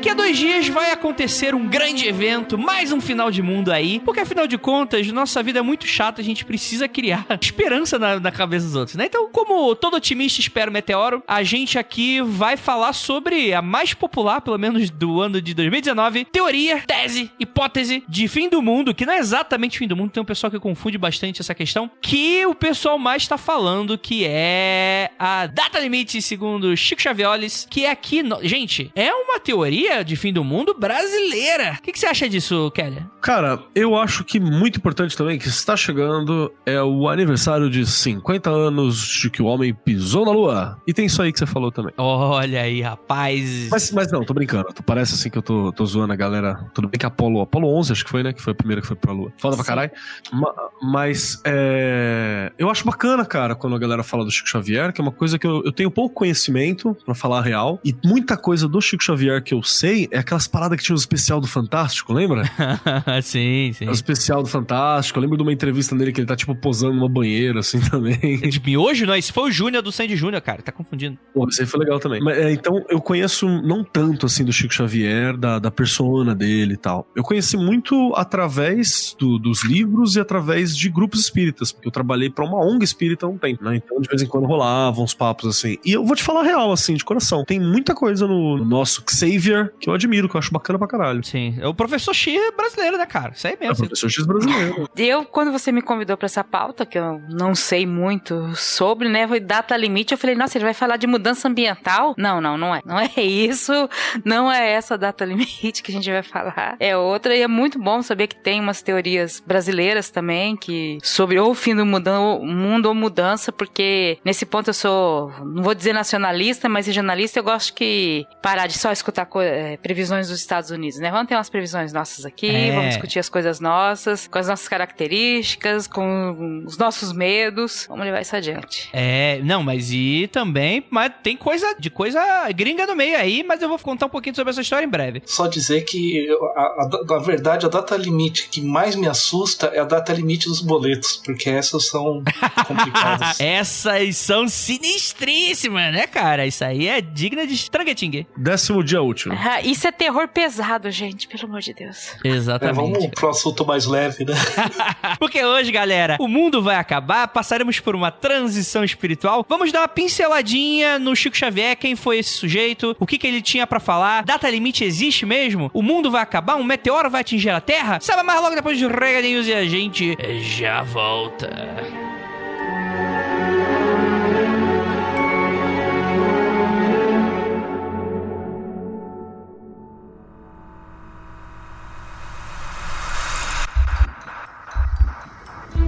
daqui a 2 dias vai acontecer um grande evento, mais um final de mundo aí, porque afinal de contas, nossa vida é muito chata, a gente precisa criar esperança na cabeça dos outros, né? Então, como todo otimista espera o meteoro, a gente aqui vai falar sobre a mais popular, pelo menos do ano de 2019, teoria, tese, hipótese de fim do mundo, que não é exatamente fim do mundo, tem um pessoal que confunde bastante essa questão, que o pessoal mais tá falando que é a data limite, segundo Chico Xavioles, que é aqui... Gente, é uma teoria de fim do mundo brasileira. O que você acha disso, Kelly? Cara, eu acho que muito importante também, que está chegando, é o aniversário de 50 anos de que o homem pisou na lua. E tem isso aí que você falou também. Olha aí, rapaz. Mas não, tô brincando. Parece assim que eu tô zoando a galera. Tudo bem que Apolo 11, acho que foi, né? Que foi a primeira que foi pra lua. Foda pra caralho. Mas eu acho bacana, cara, quando a galera fala do Chico Xavier, que é uma coisa que eu tenho pouco conhecimento, pra falar a real. E muita coisa do Chico Xavier que eu sei é aquelas paradas que tinha o especial do Fantástico, lembra? Sim. O especial do Fantástico. Eu lembro de uma entrevista dele que ele tá, tipo, posando numa banheira, assim, também. De miojo? Não, esse foi o Júnior do Sandy Júnior, cara. Tá confundindo. Pô, isso aí foi legal também. Mas, então, eu conheço não tanto, assim, do Chico Xavier, da persona dele e tal. Eu conheci muito através dos livros e através de grupos espíritas, porque eu trabalhei pra uma ONG espírita há um tempo, né? Então, de vez em quando rolavam uns papos, assim. E eu vou te falar a real, assim, de coração. Tem muita coisa no nosso Xavier que eu admiro, que eu acho bacana pra caralho. Sim. É o professor X brasileiro, né, cara? Isso aí mesmo. É o professor X brasileiro. Quando você me convidou pra essa pauta, que eu não sei muito sobre, né, foi data limite, eu falei, nossa, ele vai falar de mudança ambiental? Não é. Não é isso, não é essa data limite que a gente vai falar. É outra, e é muito bom saber que tem umas teorias brasileiras também, que sobre ou o fim do mundo ou mudança, porque nesse ponto eu sou, não vou dizer nacionalista, mas regionalista, eu gosto que parar de só escutar previsões dos Estados Unidos, né? Vamos ter umas previsões nossas aqui, vamos discutir as coisas nossas, com as nossas características, com os nossos medos, vamos levar isso adiante. Não, mas e também, mas tem coisa gringa no meio aí, mas eu vou contar um pouquinho sobre essa história em breve. Só dizer que, na verdade, a data limite que mais me assusta é a data limite dos boletos, porque essas são complicadas. Essas são sinistríssimas, né, cara? Isso aí é digna de tranguetingue. 10º dia útil. Isso é terror pesado, gente, pelo amor de Deus. Exatamente. Vamos pro assunto mais leve, né? Porque hoje, galera, o mundo vai acabar, passaremos por uma transição espiritual. Vamos dar uma pinceladinha no Chico Xavier, quem foi esse sujeito, o que ele tinha pra falar, data limite existe mesmo? O mundo vai acabar? Um meteoro vai atingir a Terra? Saiba mais logo depois de Regadinhos e a gente já volta.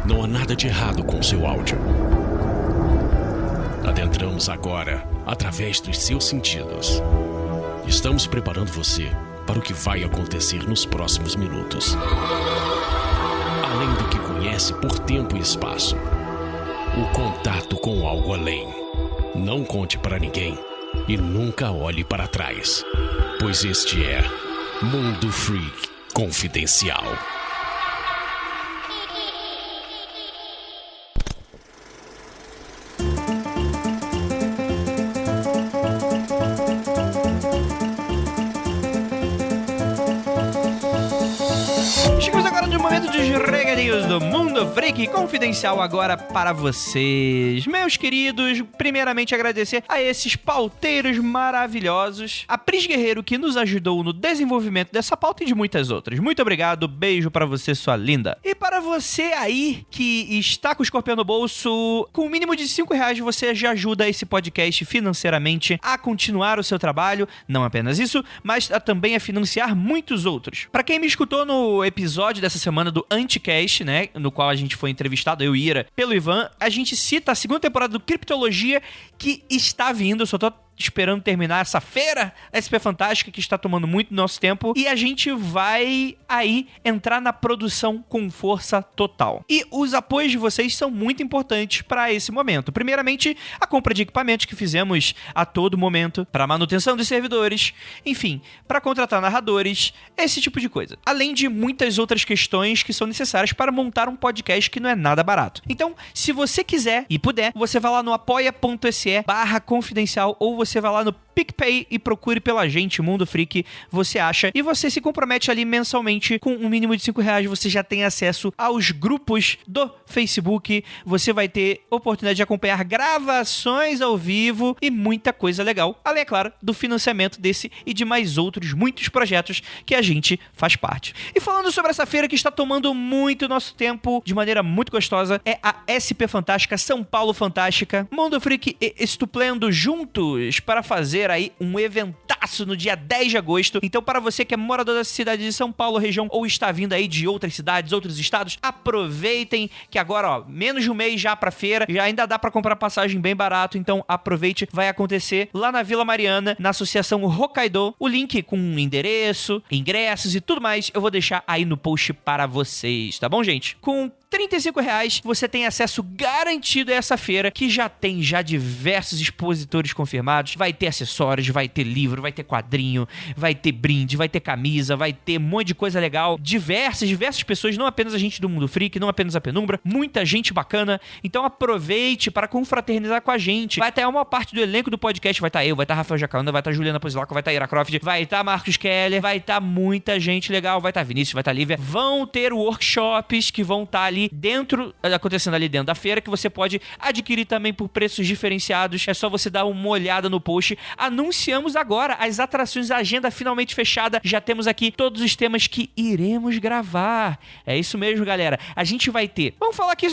Não há nada de errado com seu áudio. Adentramos agora através dos seus sentidos. Estamos preparando você para o que vai acontecer nos próximos minutos. Além do que conhece por tempo e espaço, o contato com algo além. Não conte para ninguém e nunca olhe para trás, pois este é Mundo Freak Confidencial. Do Mundo Freak Confidencial agora para vocês, meus queridos. Primeiramente agradecer a esses pauteiros maravilhosos, a Pris Guerreiro, que nos ajudou no desenvolvimento dessa pauta e de muitas outras. Muito obrigado, beijo para você, sua linda. E para você aí que está com o escorpião no bolso, com o mínimo de R$5 você já ajuda esse podcast financeiramente a continuar o seu trabalho, não apenas isso, mas também a financiar muitos outros. Para quem me escutou no episódio dessa semana do Anticast, né, no qual a gente foi entrevistado, eu e Ira, pelo Ivan, a gente cita a segunda temporada do Criptologia, que está vindo, eu só tô esperando terminar essa feira SP Fantástica que está tomando muito nosso tempo, e a gente vai aí entrar na produção com força total. E os apoios de vocês são muito importantes para esse momento. Primeiramente, a compra de equipamentos que fizemos a todo momento, para manutenção dos servidores, enfim, para contratar narradores, esse tipo de coisa. Além de muitas outras questões que são necessárias para montar um podcast que não é nada barato. Então, se você quiser e puder, você vai lá no apoia.se/confidencial ou você vai lá no PicPay e procure pela gente, Mundo Freak, você acha. E você se compromete ali mensalmente com um mínimo de R$5, você já tem acesso aos grupos do Facebook, você vai ter oportunidade de acompanhar gravações ao vivo e muita coisa legal. Além, é claro, do financiamento desse e de mais outros muitos projetos que a gente faz parte. E falando sobre essa feira que está tomando muito nosso tempo de maneira muito gostosa, é a SP Fantástica, São Paulo Fantástica, Mundo Freak e Estuplendo juntos para fazer aí um eventaço no dia 10 de agosto. Então, para você que é morador da cidade de São Paulo, região, ou está vindo aí de outras cidades, outros estados, aproveitem que agora, ó, menos de um mês já pra feira, já ainda dá pra comprar passagem bem barato, então aproveite, vai acontecer lá na Vila Mariana, na Associação Hokkaido. O link com endereço, ingressos e tudo mais, eu vou deixar aí no post para vocês, tá bom, gente? Com R$35, você tem acesso garantido a essa feira, que já tem diversos expositores confirmados. Vai ter acessórios, vai ter livro, vai ter quadrinho, vai ter brinde, vai ter camisa, vai ter um monte de coisa legal. Diversas pessoas, não apenas a gente do Mundo Freak, não apenas a Penumbra, muita gente bacana. Então aproveite para confraternizar com a gente. Vai ter uma parte do elenco do podcast, vai estar eu, vai estar Rafael Jacaranda, vai estar Juliana Pozilaco, vai estar Ira Croft, vai estar Marcos Keller, vai estar muita gente legal, vai estar Vinícius, vai estar Lívia. Vão ter workshops que vão estar ali acontecendo ali dentro da feira, que você pode adquirir também por preços diferenciados. É só você dar uma olhada no post. Anunciamos agora as atrações, a agenda finalmente fechada. Já temos aqui todos os temas que iremos gravar. É isso mesmo, galera. A gente vai ter... Vamos falar aqui,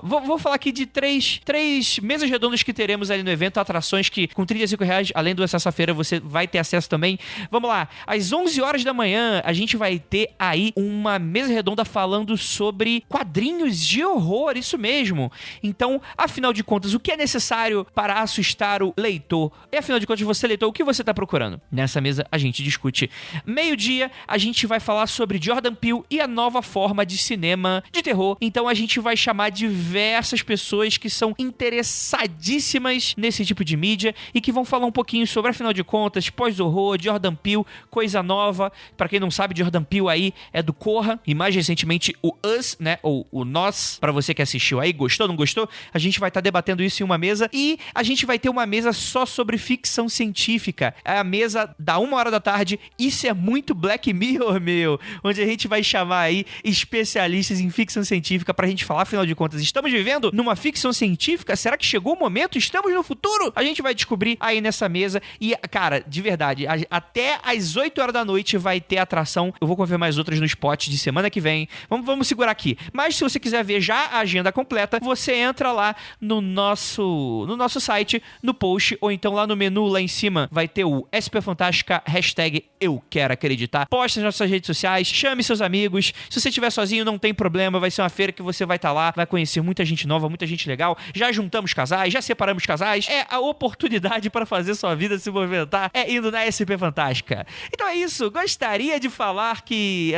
vou falar aqui de três mesas redondas que teremos ali no evento, atrações que com R$35, além do acesso à feira, você vai ter acesso também. Vamos lá. Às 11 horas da manhã, a gente vai ter aí uma mesa redonda falando sobre quadrinhos de horror, isso mesmo. Então, afinal de contas, o que é necessário para assustar o leitor? E afinal de contas, você, leitor, o que você está procurando? Nessa mesa, a gente discute. Meio-dia, a gente vai falar sobre Jordan Peele e a nova forma de cinema de terror. Então, a gente vai chamar diversas pessoas que são interessadíssimas nesse tipo de mídia e que vão falar um pouquinho sobre, afinal de contas, pós-horror, Jordan Peele, coisa nova. Para quem não sabe, Jordan Peele aí é do Corra e mais recentemente o Us, né? Ou o Nós, pra você que assistiu aí, gostou, não gostou? A gente vai estar debatendo isso em uma mesa e a gente vai ter uma mesa só sobre ficção científica. É a mesa da 1h da tarde. Isso é muito Black Mirror, meu. Onde a gente vai chamar aí especialistas em ficção científica pra gente falar, afinal de contas, estamos vivendo numa ficção científica? Será que chegou o momento? Estamos no futuro? A gente vai descobrir aí nessa mesa e, cara, de verdade, até às 8h da noite vai ter atração. Eu vou confirmar as outras no spot de semana que vem. Vamos segurar aqui. Mas se você quiser ver já a agenda completa, você entra lá no nosso site, no post, ou então lá no menu, lá em cima, vai ter o SP Fantástica, hashtag Eu Quero Acreditar. Poste nas nossas redes sociais, chame seus amigos. Se você estiver sozinho, não tem problema, vai ser uma feira que você vai estar lá, vai conhecer muita gente nova, muita gente legal. Já juntamos casais, já separamos casais. É a oportunidade para fazer sua vida se movimentar, é indo na SP Fantástica. Então é isso, gostaria de falar que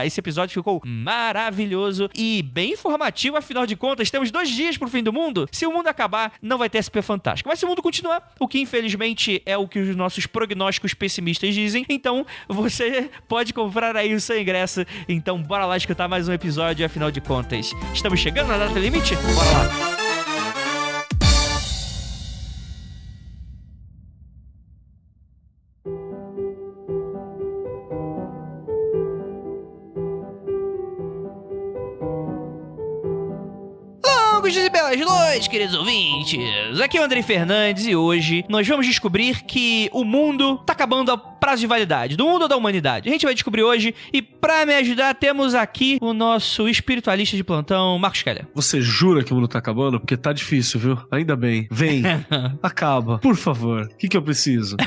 esse episódio ficou maravilhoso e bem informativo, afinal de contas, temos 2 dias pro fim do mundo. Se o mundo acabar, não vai ter SP Fantástico. Mas se o mundo continuar, o que infelizmente é o que os nossos prognósticos pessimistas dizem, então você pode comprar aí o seu ingresso. Então bora lá escutar mais um episódio, afinal de contas. Estamos chegando na data limite? Bora lá. Longos dias e belas noites, queridos ouvintes. Aqui é o Andrei Fernandes e hoje nós vamos descobrir que o mundo tá acabando a prazo de validade, do mundo ou da humanidade. A gente vai descobrir hoje e pra me ajudar temos aqui o nosso espiritualista de plantão, Marcos Keller. Você jura que o mundo tá acabando? Porque tá difícil, viu? Ainda bem. Vem. Acaba. Por favor. O que eu preciso?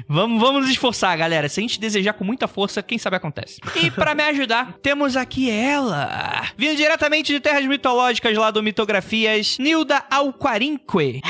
Vamos nos esforçar, galera. Se a gente desejar com muita força, quem sabe acontece. E pra me ajudar, temos aqui ela. Vindo diretamente de terras mitológicas lá do Mitografias, Nilda Alquarinque.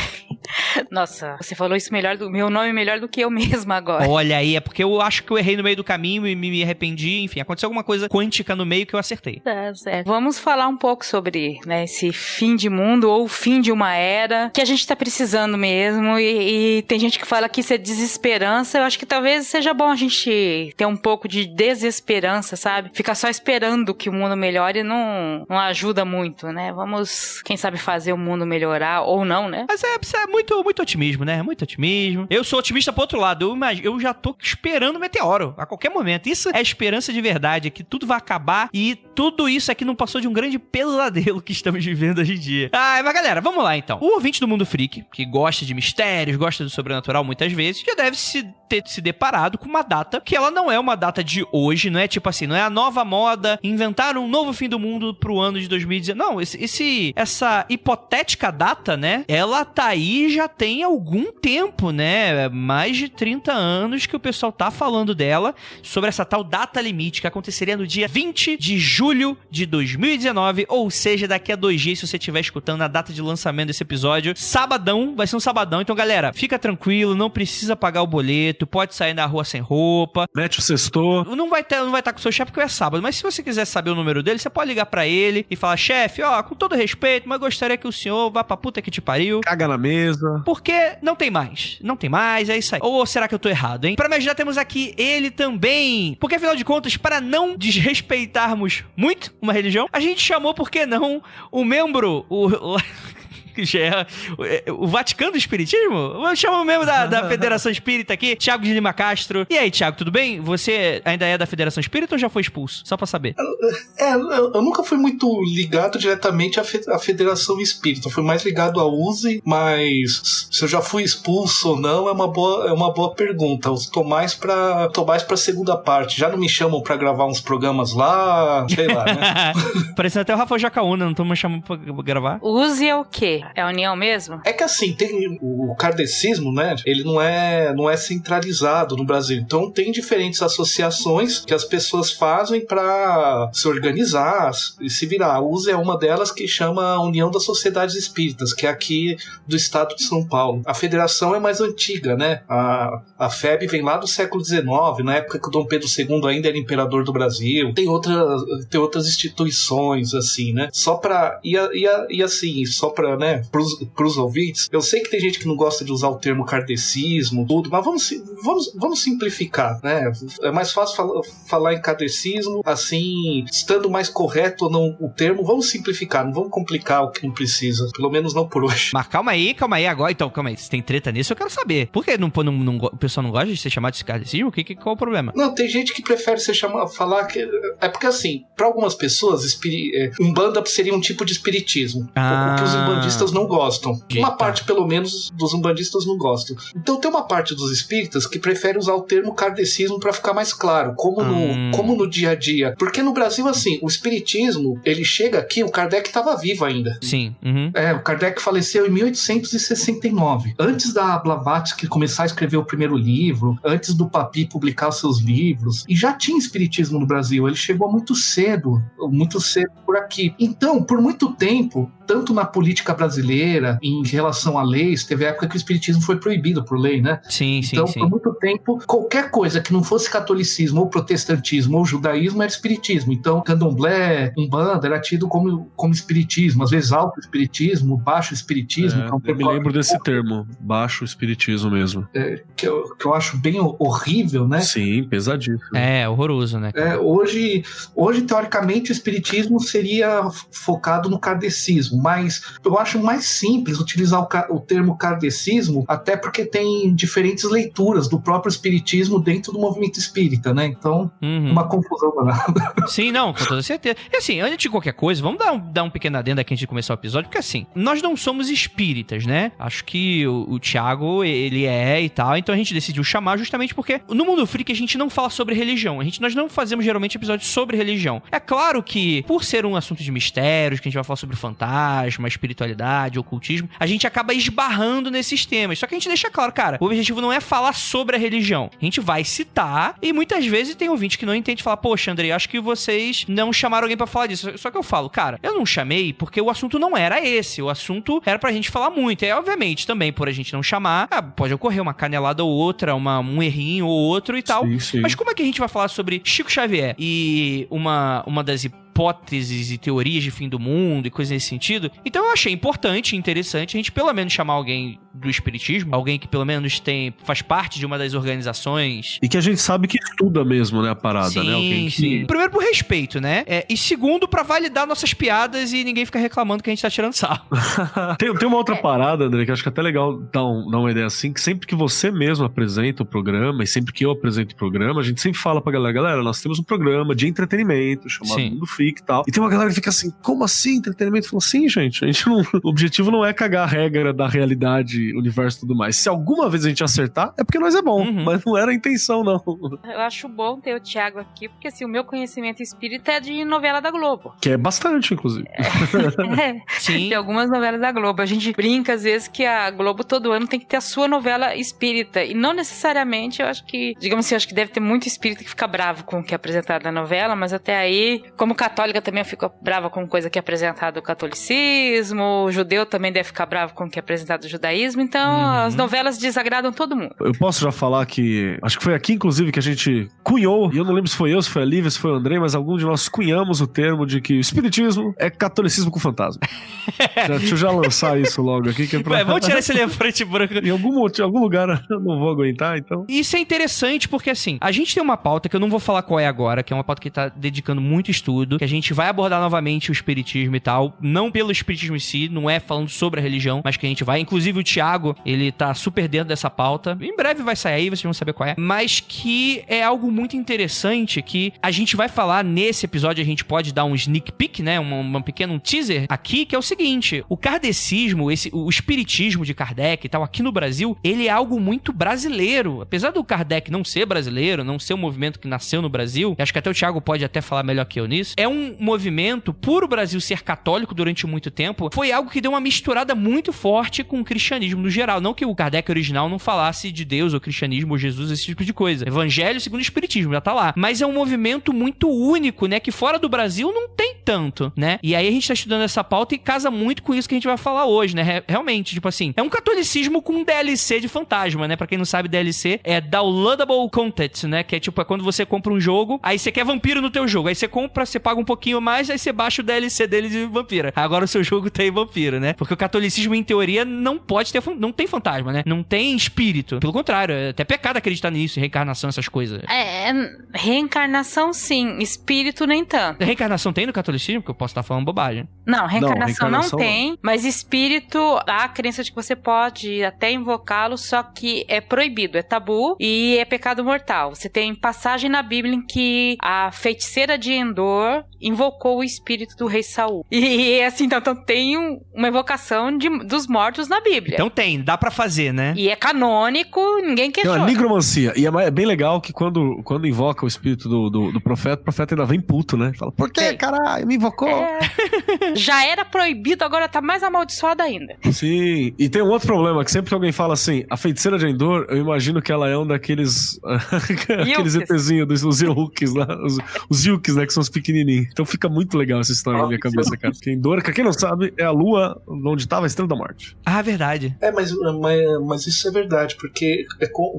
Nossa, você falou isso meu nome melhor do que eu mesma agora. Olha aí, é porque eu acho que eu errei no meio do caminho e me arrependi. Enfim, aconteceu alguma coisa quântica no meio que eu acertei. Tá certo. Vamos falar um pouco sobre, né, esse fim de mundo ou fim de uma era que a gente tá precisando mesmo e tem gente que fala que isso é desesperança. Eu acho que talvez seja bom a gente ter um pouco de desesperança, sabe? Ficar só esperando que o mundo melhore não ajuda muito, né? Vamos, quem sabe, fazer o mundo melhorar ou não, né? Mas é muito, muito otimismo, né? Muito otimismo. Eu sou otimista pro outro lado. Eu já tô esperando o meteoro a qualquer momento. Isso é esperança de verdade, é que tudo vai acabar e tudo isso aqui não passou de um grande pesadelo que estamos vivendo hoje em dia. Mas galera, vamos lá então. O ouvinte do Mundo Freak, que gosta de mistérios, gosta do sobrenatural muitas vezes, já deve ter se deparado com uma data que ela não é uma data de hoje, não é tipo assim, não é a nova moda, inventar um novo fim do mundo pro ano de 2019. Não, essa hipotética data, né, ela tá aí já tem algum tempo, né, mais de 30 anos que o pessoal tá falando dela, sobre essa tal data limite que aconteceria no dia 20 de julho de 2019, ou seja, daqui a 2 dias, se você estiver escutando a data de lançamento desse episódio, sabadão, vai ser um sabadão. Então, galera, fica tranquilo, não precisa pagar o boleto, pode sair na rua sem roupa. Mete o sextor. Não vai estar com o seu chefe porque é sábado, mas se você quiser saber o número dele, você pode ligar pra ele e falar, chefe, ó, com todo respeito, mas gostaria que o senhor vá pra puta que te pariu. Caga na mesa. Porque não tem mais, é isso aí. Ou será que eu tô errado, hein? Pra me ajudar, temos aqui ele também. Porque, afinal de contas, para não desrespeitarmos muito uma religião, a gente chamou, por que não, o membro, que já é o Vaticano do Espiritismo? Vamos chamar o membro da Federação Espírita aqui, Thiago de Lima Castro. E aí, Thiago, tudo bem? Você ainda é da Federação Espírita ou já foi expulso? Só pra saber. Eu nunca fui muito ligado diretamente à Federação Espírita. Eu fui mais ligado à USE, mas se eu já fui expulso ou não é uma boa pergunta. Eu tô mais pra segunda parte. Já não me chamam pra gravar uns programas lá, sei lá, né? Parecendo até o Rafael Jacaúna, não tô me chamando pra gravar. USE é o quê? É a união mesmo? É que assim, tem o kardecismo, né? Ele não é centralizado no Brasil. Então tem diferentes associações que as pessoas fazem para se organizar e se virar. A USA é uma delas, que chama União das Sociedades Espíritas, que é aqui do estado de São Paulo. A federação é mais antiga, né? A FEB vem lá do século XIX, na época que o Dom Pedro II ainda era imperador do Brasil. Tem outras instituições, assim, né? Só pra... E assim, só pra, né, pros ouvintes, eu sei que tem gente que não gosta de usar o termo kardecismo, tudo, mas vamos simplificar, né? É mais fácil falar em kardecismo, assim, estando mais correto ou não o termo, vamos simplificar, não vamos complicar o que não precisa, pelo menos não por hoje. Mas calma aí, agora, então, calma aí, se tem treta nisso, eu quero saber. Por que o pessoal não gosta de ser chamado de kardecismo? Qual é o problema? Não, tem gente que prefere falar que... É porque, assim, para algumas pessoas, Umbanda seria um tipo de espiritismo, o que os umbandistas não gostam. Uma parte, pelo menos, dos umbandistas não gostam. Então tem uma parte dos espíritas que prefere usar o termo kardecismo para ficar mais claro, como no dia a dia. Porque no Brasil, assim, o espiritismo, ele chega aqui, o Kardec estava vivo ainda. Sim. O Kardec faleceu em 1869. Antes da Blavatsky começar a escrever o primeiro livro, antes do Papi publicar os seus livros, e já tinha espiritismo no Brasil. Ele chegou muito cedo por aqui. Então, por muito tempo, tanto na política brasileira, em relação a leis, teve época que o espiritismo foi proibido por lei, né? Sim. Então, por muito tempo, qualquer coisa que não fosse catolicismo, ou protestantismo, ou judaísmo, era espiritismo. Então, candomblé, umbanda, era tido como espiritismo. Às vezes, alto espiritismo, baixo espiritismo. Eu me lembro desse termo, baixo espiritismo mesmo. Que eu acho bem horrível, né? Sim, pesadíssimo. É, horroroso, né? Hoje, teoricamente, o espiritismo seria focado no kardecismo, mas eu acho mais simples utilizar o termo kardecismo, até porque tem diferentes leituras do próprio espiritismo dentro do movimento espírita, né? Então, uma confusão danada. Sim, não, com toda certeza. E assim, antes de qualquer coisa, vamos dar um pequeno adendo aqui antes de começar o episódio, porque assim, nós não somos espíritas, né? Acho que o Thiago, ele é e tal, então a gente decidiu chamar justamente porque no Mundo Freak a gente não fala sobre religião, nós não fazemos geralmente episódios sobre religião. É claro que, por ser um assunto de mistérios, que a gente vai falar sobre fantasma, espiritualidade, ocultismo, a gente acaba esbarrando nesses temas. Só que a gente deixa claro, cara, o objetivo não é falar sobre a religião. A gente vai citar, e muitas vezes tem ouvinte que não entende, falar, poxa, Andrei, acho que vocês não chamaram alguém pra falar disso. Só que eu falo, cara, eu não chamei porque o assunto não era esse, o assunto era pra gente falar muito. E obviamente também, por a gente não chamar, pode ocorrer uma canelada ou outra, um errinho ou outro e tal. Sim. Mas como é que a gente vai falar sobre Chico Xavier e uma das hipóteses e teorias de fim do mundo e coisas nesse sentido? Então eu achei importante e interessante a gente pelo menos chamar alguém do espiritismo, alguém que pelo menos faz parte de uma das organizações. E que a gente sabe que estuda mesmo, né, a parada, sim, né? Alguém que... Sim. Primeiro por respeito, né? E segundo pra validar nossas piadas e ninguém fica reclamando que a gente tá tirando sarro. Tem uma outra parada, André, que eu acho que é até legal dar uma ideia assim, que sempre que você mesmo apresenta o programa, e sempre que eu apresento o programa, a gente sempre fala pra galera, nós temos um programa de entretenimento chamado Mundo Freak e tal. E tem uma galera que fica assim, como assim entretenimento? Fala assim, gente, a gente não... O objetivo não é cagar a regra da realidade, universo e tudo mais. Se alguma vez a gente acertar, é porque nós é bom, mas não era a intenção, não. Eu acho bom ter o Thiago aqui, porque assim, o meu conhecimento espírita é de novela da Globo. Que é bastante, inclusive. Sim. Tem algumas novelas da Globo. A gente brinca, às vezes, que a Globo todo ano tem que ter a sua novela espírita. E não necessariamente, eu acho que... Digamos assim, eu acho que deve ter muito espírita que fica bravo com o que é apresentado na novela, mas até aí, como católica também eu fico brava com coisa que é apresentada do catolicismo, o judeu também deve ficar bravo com o que é apresentado do judaísmo, então as novelas desagradam todo mundo. Eu posso já falar que... Acho que foi aqui, inclusive, que a gente cunhou, e eu não lembro se foi eu, se foi a Lívia, se foi o André, mas algum de nós cunhamos o termo de que o espiritismo é catolicismo com fantasma. Deixa eu já lançar isso logo aqui. Que é pra... Vamos tirar esse elefante branco. Em algum lugar eu não vou aguentar, então... Isso é interessante porque, assim, a gente tem uma pauta que eu não vou falar qual é agora, que é uma pauta que tá dedicando muito estudo, que a gente vai abordar novamente o espiritismo e tal, não pelo espiritismo em si, não é falando sobre a religião, mas que a gente vai, inclusive o Thiago, ele tá super dentro dessa pauta, em breve vai sair aí, vocês vão saber qual é, mas que é algo muito interessante que a gente vai falar nesse episódio, a gente pode dar um sneak peek, né, um pequeno teaser aqui, que é o seguinte, o kardecismo, o espiritismo de Kardec e tal, aqui no Brasil, ele é algo muito brasileiro, apesar do Kardec não ser brasileiro, não ser um movimento que nasceu no Brasil, acho que até o Thiago pode até falar melhor que eu nisso, é um movimento, por o Brasil ser católico durante muito tempo, foi algo que deu uma misturada muito forte com o cristianismo no geral, não que o Kardec original não falasse de Deus ou cristianismo ou Jesus, esse tipo de coisa, evangelho segundo o espiritismo, já tá lá, mas é um movimento muito único, né, que fora do Brasil não tem tanto, né, e aí a gente tá estudando essa pauta e casa muito com isso que a gente vai falar hoje, né, realmente, tipo assim, é um catolicismo com DLC de fantasma, né, pra quem não sabe, DLC é Downloadable Content, né, que é tipo, é quando você compra um jogo, aí você quer vampiro no teu jogo, aí você compra, você paga um pouquinho mais, aí você baixa o DLC dele de vampira, agora o seu jogo tem vampiro, né, porque o catolicismo, em teoria, não pode ter, não tem fantasma, né, não tem espírito, pelo contrário, é até pecado acreditar nisso, reencarnação, essas coisas. Reencarnação sim, espírito nem tanto. Reencarnação tem no catolicismo? Porque eu posso estar falando bobagem. Não, reencarnação não tem, mas espírito, há a crença de que você pode até invocá-lo, só que é proibido, é tabu e é pecado mortal. Você tem passagem na Bíblia em que a feiticeira de Endor invocou o espírito do rei Saul. E assim, então tem uma evocação dos mortos na Bíblia. Então dá pra fazer, né? E é canônico, ninguém questiona. É uma nigromancia. E é bem legal que quando invoca o espírito do profeta, o profeta ainda vem puto, né? Fala, por que, caralho? Me invocou? Já era proibido, agora tá mais amaldiçoado ainda. Sim. E tem um outro problema, que sempre que alguém fala assim, a feiticeira de Endor, eu imagino que ela é um daqueles aqueles ETzinhos, os Yooks lá, os Yooks, né, que são os pequenininhos. Então fica muito legal essa história na minha cabeça, cara. Porque Endor, pra quem não sabe, é a lua onde tava a Estrela da Morte. Ah, verdade. Mas isso é verdade, porque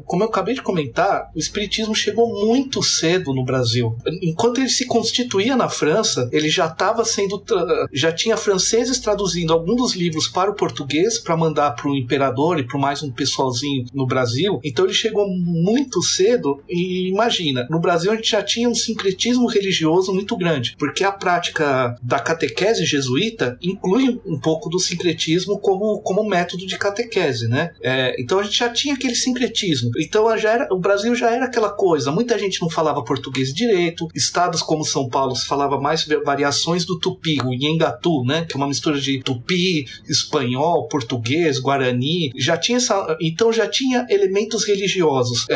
como eu acabei de comentar, o espiritismo chegou muito cedo no Brasil. Enquanto ele se constituía na França, ele já tinha franceses traduzindo alguns dos livros para o português para mandar para o imperador e para mais um pessoalzinho no Brasil. Então ele chegou muito cedo e imagina, no Brasil a gente já tinha um sincretismo religioso muito grande, porque a prática da catequese jesuíta inclui um pouco do sincretismo como método de catequese, né? Então a gente já tinha aquele sincretismo. Então o Brasil já era aquela coisa, muita gente não falava português direito, estados como São Paulo se falava mais variações do tupi, o Nhengatu, né? Que é uma mistura de tupi, espanhol, português, guarani, então já tinha elementos religiosos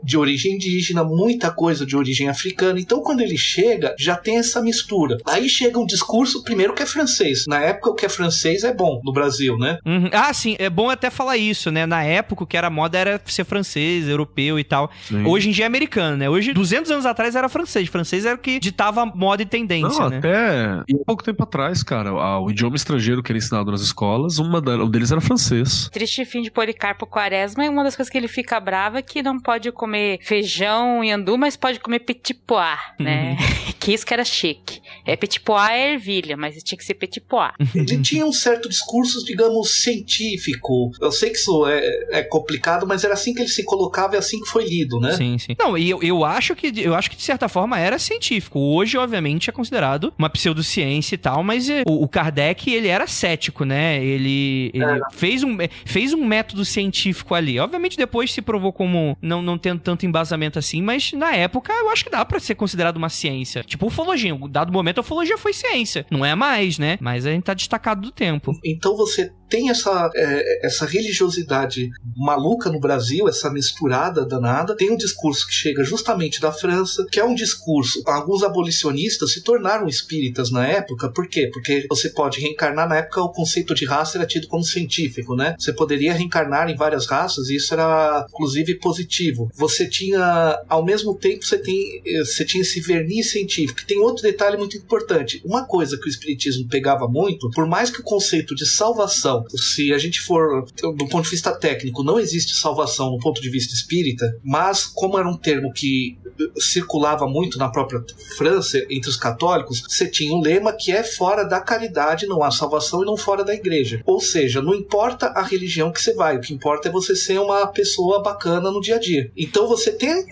de origem indígena, muita coisa de origem africana. Então quando ele chega, já tem essa mistura. Aí chega um discurso, primeiro, que é francês. Na época o que é francês é bom no Brasil, né? Uhum. Ah, sim, é bom até falar isso, né? Na época o que era moda era ser francês, europeu e tal. Sim. Hoje em dia é americano, né? Hoje, 200 anos atrás era francês. Francês era o que ditava moda e tendência, né? Até pouco tempo atrás, cara, o idioma estrangeiro que era ensinado nas escolas, um deles era francês. Triste fim de Policarpo Quaresma, e uma das coisas que ele fica bravo é que não pode comer feijão e andu, mas pode comer petit pois, né? Que isso que era chique. Petit Pois é ervilha, mas tinha que ser Petit Pois. Ele tinha um certo discurso, digamos, científico. Eu sei que isso é complicado, mas era assim que ele se colocava e assim que foi lido, né? Sim. Não, e eu acho que de certa forma era científico. Hoje, obviamente, é considerado uma pseudociência e tal, mas o Kardec, ele era cético, né? Ele fez um método científico ali. Obviamente, depois se provou como não tendo tanto embasamento assim, mas na época eu acho que dá pra ser considerado uma ciência. Tipo ufologia. Em dado momento, a ufologia foi ciência. Não é mais, né? Mas a gente tá destacado do tempo. Então você tem essa religiosidade maluca no Brasil, essa misturada danada. Tem um discurso que chega justamente da França, que é um discurso... Alguns abolicionistas se tornaram espíritas na época. Por quê? Porque você pode reencarnar. Na época, o conceito de raça era tido como científico, né? Você poderia reencarnar em várias raças e isso era, inclusive, positivo. Você tinha... Ao mesmo tempo, você tinha esse verniz científico. Tem outro detalhe muito importante. Uma coisa que o espiritismo pegava muito, por mais que o conceito de salvação, se a gente for do ponto de vista técnico, não existe salvação no ponto de vista espírita, mas como era um termo que circulava muito na própria França, entre os católicos, você tinha um lema que é fora da caridade não há salvação e não fora da igreja. Ou seja, não importa a religião que você vai, o que importa é você ser uma pessoa bacana no dia a dia. Então você tem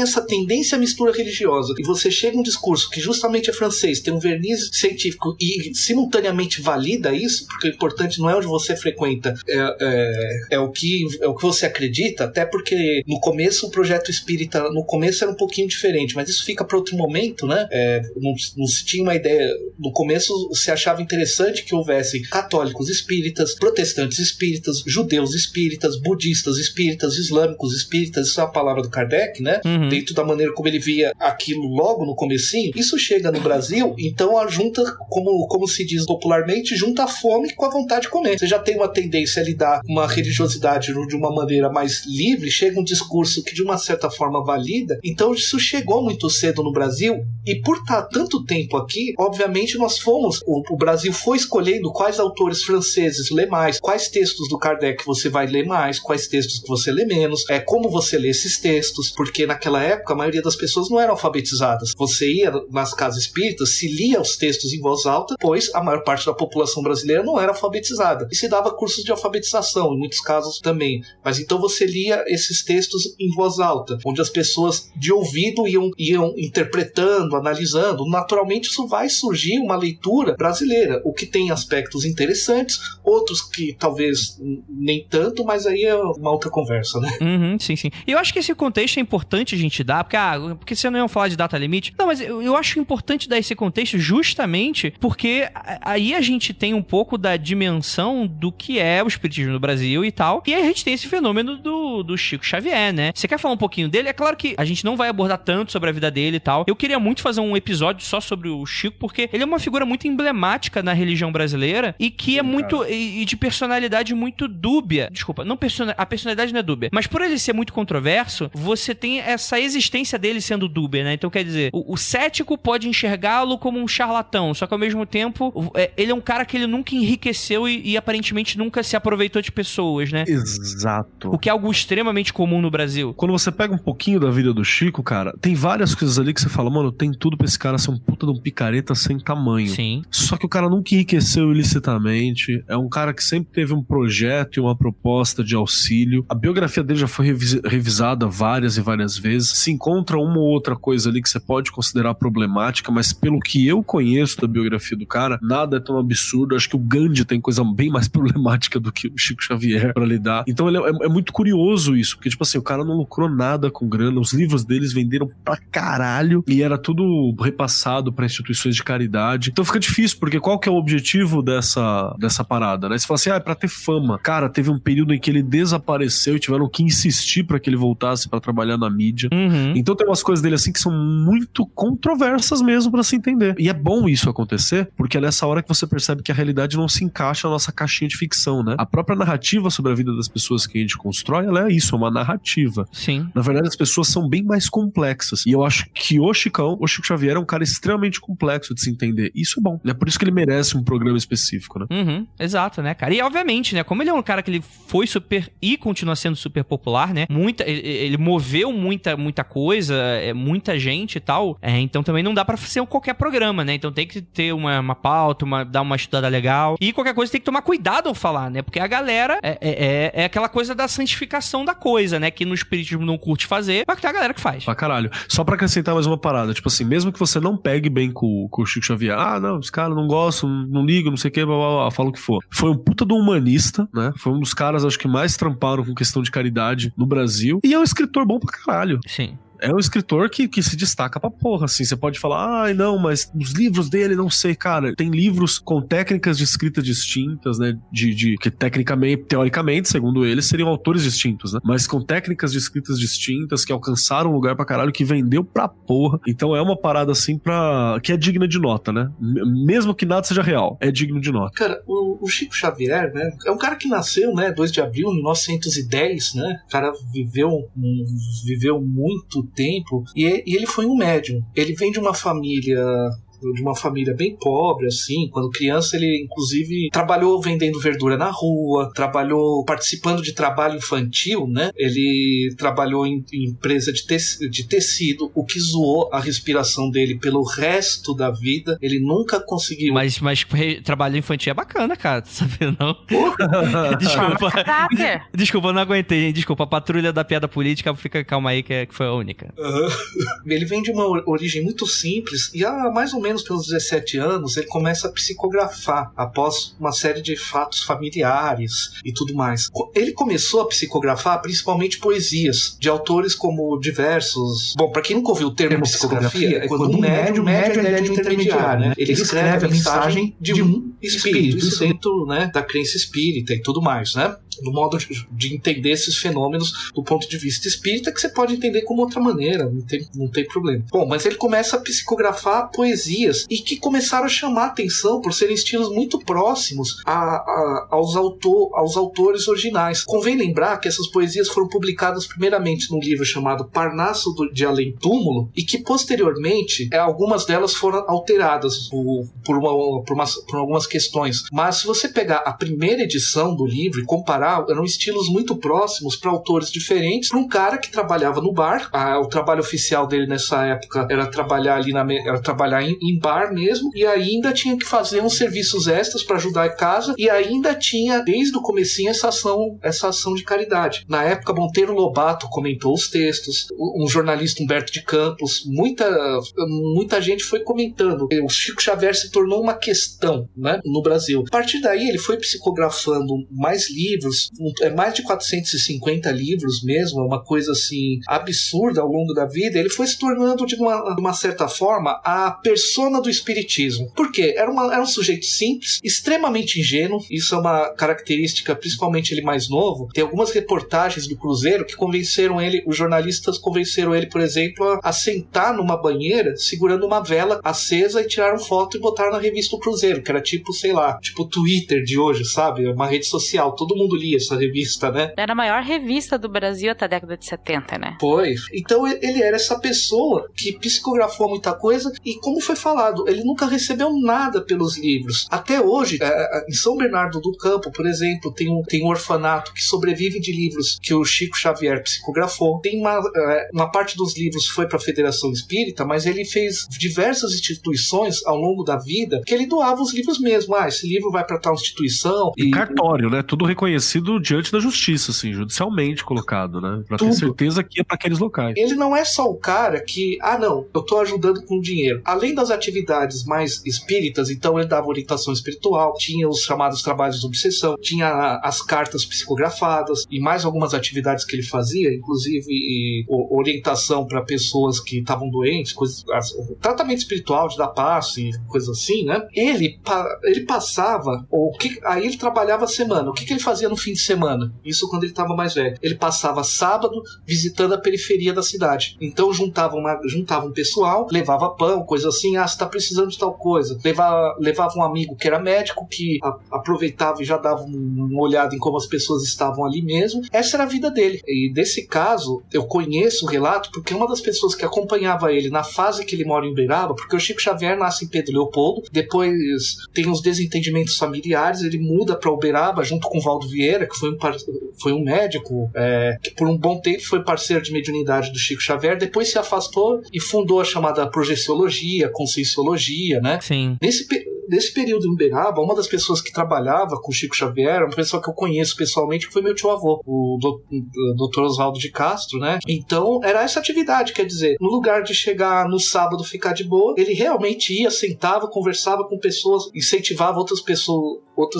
essa tendência à mistura religiosa e você chega a um discurso que justamente é francês, tem um verniz científico e simultaneamente valida isso, porque o importante não é onde você frequenta, é o que você acredita, até porque no começo o projeto espírita, no começo era um pouquinho diferente, mas isso fica para outro momento, né? Não se tinha uma ideia, no começo se achava interessante que houvesse católicos espíritas, protestantes espíritas, judeus espíritas, budistas espíritas, islâmicos espíritas, isso é a palavra do Kardec, né? Uhum. Dentro da maneira como ele via aquilo logo no comecinho, isso chega no Brasil, então a junta, como se diz popularmente, junta a fome com a vontade de comer. Você já tem uma tendência a lidar com uma religiosidade de uma maneira mais livre, chega um discurso que de uma certa forma valida, então isso chegou muito cedo no Brasil, e por estar tanto tempo aqui, obviamente o Brasil foi escolhendo quais autores franceses lê mais, quais textos do Kardec você vai ler mais, quais textos que você lê menos, como você lê esses textos, porque naquela época a maioria das pessoas não eram alfabetizadas. Você ia nas casas espíritas, se lia os textos em voz alta, pois a maior parte da população brasileira não era alfabetizada, e se dava cursos de alfabetização, em muitos casos também, mas então você lia esses textos em voz alta, onde as pessoas de ouvido iam interpretando, analisando. Naturalmente isso vai surgir uma leitura brasileira, o que tem aspectos interessantes, outros que talvez nem tanto, mas aí é uma outra conversa, né? Uhum, sim. E eu acho que esse contexto é importante a gente dar, porque você não ia falar de data limite. Não, mas eu acho importante dar esse contexto justamente porque aí a gente tem um pouco da dimensão do que é o espiritismo no Brasil e tal, e aí a gente tem esse fenômeno do Chico Xavier, né? Você quer falar um pouquinho dele? É claro que a gente não vai abordar tanto sobre a vida dele e tal. Eu queria muito fazer um episódio só sobre o Chico, porque ele é uma figura muito emblemática na religião brasileira e que é muito... e de personalidade muito dúbia. Desculpa, a personalidade não é dúbia, mas por ele ser muito controverso, você tem essa existência dele sendo dúbia, né? Então, quer dizer, o cético pode enxergá-lo como um charlatão, só que ao mesmo tempo, ele é um cara que ele nunca enriqueceu e aparentemente nunca se aproveitou de pessoas, né? Exato. O que é algo extremamente comum no Brasil. Quando você pega um pouquinho da vida do Chico, cara, tem várias coisas ali que você fala, mano, tem tudo pra esse cara ser um puta de um picareta sem tamanho. Sim. Só que o cara nunca enriqueceu ilicitamente, é um cara que sempre teve um projeto e uma proposta de auxílio. A biografia dele já foi revisada várias e várias vezes. Se encontra uma ou outra coisa ali que você pode considerar problemática, mas pelo que eu conheço da biografia do cara, nada é tão absurdo. Acho que o Gandhi tem coisa bem mais problemática do que o Chico Xavier pra lidar. Então é muito curioso isso, porque tipo assim, o cara não lucrou nada com grana, os livros deles venderam pra caralho e era tudo repassado pra instituições de caridade. Então fica difícil, porque qual que é o objetivo dessa parada, né? Você fala assim, é pra ter fama. Cara, teve um período em que ele desapareceu e tiveram que insistir pra que ele voltasse pra trabalhar na mídia. Uhum. Então tem umas coisas dele assim que são muito controversas mesmo pra se entender. E é bom isso acontecer, porque é nessa hora que você percebe que a realidade não se encaixa encaixa na nossa caixinha de ficção, né? A própria narrativa sobre a vida das pessoas que a gente constrói, ela é isso, é uma narrativa. Sim. Na verdade, as pessoas são bem mais complexas. E eu acho que o Chico Xavier é um cara extremamente complexo de se entender. Isso é bom. É por isso que ele merece um programa específico, né? Uhum, exato, né, cara? E obviamente, né, como ele é um cara que ele foi super e continua sendo super popular, né? Ele moveu muita coisa, muita gente e tal. Então também não dá pra ser qualquer programa, né? Então tem que ter uma pauta, dar uma estudada legal. E qualquer coisa tem que tomar cuidado ao falar, né? Porque a galera é aquela coisa da santificação da coisa, né? Que no espiritismo não curte fazer, mas que tem a galera que faz. Pra caralho. Só pra acrescentar mais uma parada, tipo assim, mesmo que você não pegue bem com o Chico Xavier, não, os caras não gostam, não ligam, não sei o que, blá, blá, blá, fala o que for. Foi um puta do humanista, né? Foi um dos caras, acho que mais tramparam com questão de caridade no Brasil. E é um escritor bom pra caralho. Sim. É um escritor que se destaca pra porra, assim. Você pode falar, não, mas os livros dele, não sei, cara. Tem livros com técnicas de escrita distintas, né? Que tecnicamente, teoricamente, segundo eles, seriam autores distintos, né? Mas com técnicas de escritas distintas, que alcançaram um lugar pra caralho, que vendeu pra porra. Então é uma parada, assim, que é digna de nota, né? Mesmo que nada seja real, é digno de nota. Cara, o Chico Xavier, né? É um cara que nasceu, né? 2 de abril de 1910, né? O cara viveu muito tempo, e ele foi um médium. Ele vem de uma família bem pobre, assim. Quando criança, ele inclusive trabalhou vendendo verdura na rua, trabalhou participando de trabalho infantil, né? Ele trabalhou em empresa de tecido, o que zoou a respiração dele pelo resto da vida. Ele nunca conseguiu... Mas trabalho infantil é bacana, cara, tu sabia não? Desculpa, eu não aguentei. Desculpa, a patrulha da piada política, calma aí, que foi a única. Ele vem de uma origem muito simples, e há mais ou menos pelos 17 anos, ele começa a psicografar após uma série de fatos familiares e tudo mais. Ele começou a psicografar principalmente poesias de autores como diversos... Bom, para quem nunca ouviu o termo psicografia, é quando um médium é de um intermediário, né? Ele escreve a mensagem de um espírito, isso dentro, né, da crença espírita e tudo mais, né? Do modo de entender esses fenômenos do ponto de vista espírita, que você pode entender como outra maneira, não tem problema. Bom, mas ele começa a psicografar poesias e que começaram a chamar a atenção por serem estilos muito próximos aos autores originais. Convém lembrar que essas poesias foram publicadas primeiramente num livro chamado Parnaso de Além Túmulo, e que posteriormente algumas delas foram alteradas por algumas questões. Mas se você pegar a primeira edição do livro e comparar, eram estilos muito próximos para autores diferentes, para um cara que trabalhava no bar. O trabalho oficial dele nessa época era trabalhar em bar mesmo, e ainda tinha que fazer uns serviços extras para ajudar em casa, e ainda tinha desde o comecinho essa ação de caridade. Na época, Monteiro Lobato comentou os textos, um jornalista, Humberto de Campos, muita gente foi comentando. O Chico Xavier se tornou uma questão, né, no Brasil. A partir daí ele foi psicografando mais livros, mais de 450 livros mesmo, é uma coisa assim absurda ao longo da vida. Ele foi se tornando de uma certa forma a persona do espiritismo. Por quê? Era um sujeito simples, extremamente ingênuo. Isso é uma característica, principalmente ele mais novo. Tem algumas reportagens do Cruzeiro que os jornalistas convenceram ele, por exemplo, a sentar numa banheira segurando uma vela acesa e tiraram foto e botaram na revista do Cruzeiro, que era tipo, sei lá, tipo Twitter de hoje, sabe? Uma rede social. Todo mundo lia essa revista, né? Era a maior revista do Brasil até a década de 70, né? Foi. Então ele era essa pessoa que psicografou muita coisa, e como foi falado, ele nunca recebeu nada pelos livros. Até hoje, em São Bernardo do Campo, por exemplo, tem um orfanato que sobrevive de livros que o Chico Xavier psicografou. Tem uma parte dos livros foi para a Federação Espírita, mas ele fez diversas instituições ao longo da vida que ele doava os livros mesmo. Esse livro vai para tal instituição. E cartório, né? Tudo reconhecido diante da justiça, assim, judicialmente colocado, né? Pra ter certeza que é para aqueles locais. Ele não é só o cara que, não, eu tô ajudando com dinheiro. Além das atividades mais espíritas, então ele dava orientação espiritual, tinha os chamados trabalhos de obsessão, tinha as cartas psicografadas e mais algumas atividades que ele fazia, inclusive orientação para pessoas que estavam doentes, tratamento espiritual de dar passe e coisas assim, né? Ele passava, aí ele trabalhava a semana. O que ele fazia no fim de semana. Isso quando ele estava mais velho. Ele passava sábado visitando a periferia da cidade. Então juntava um pessoal, levava pão, coisa assim. Você tá precisando de tal coisa. Levava um amigo que era médico, que aproveitava e já dava uma olhada em como as pessoas estavam ali mesmo. Essa era a vida dele. E desse caso, eu conheço o relato porque uma das pessoas que acompanhava ele na fase que ele mora em Uberaba, porque o Chico Xavier nasce em Pedro Leopoldo, depois tem uns desentendimentos familiares, ele muda para Uberaba junto com o Valdo Vieira, que foi um médico que por um bom tempo foi parceiro de mediunidade do Chico Xavier, depois se afastou e fundou a chamada projeciologia, conscienciologia, né? Sim. Nesse período em Uberaba, uma das pessoas que trabalhava com o Chico Xavier, uma pessoa que eu conheço pessoalmente, que foi meu tio-avô, o Dr. Oswaldo de Castro, né? Então, era essa atividade, quer dizer, no lugar de chegar no sábado, ficar de boa, ele realmente ia, sentava, conversava com pessoas, incentivava outras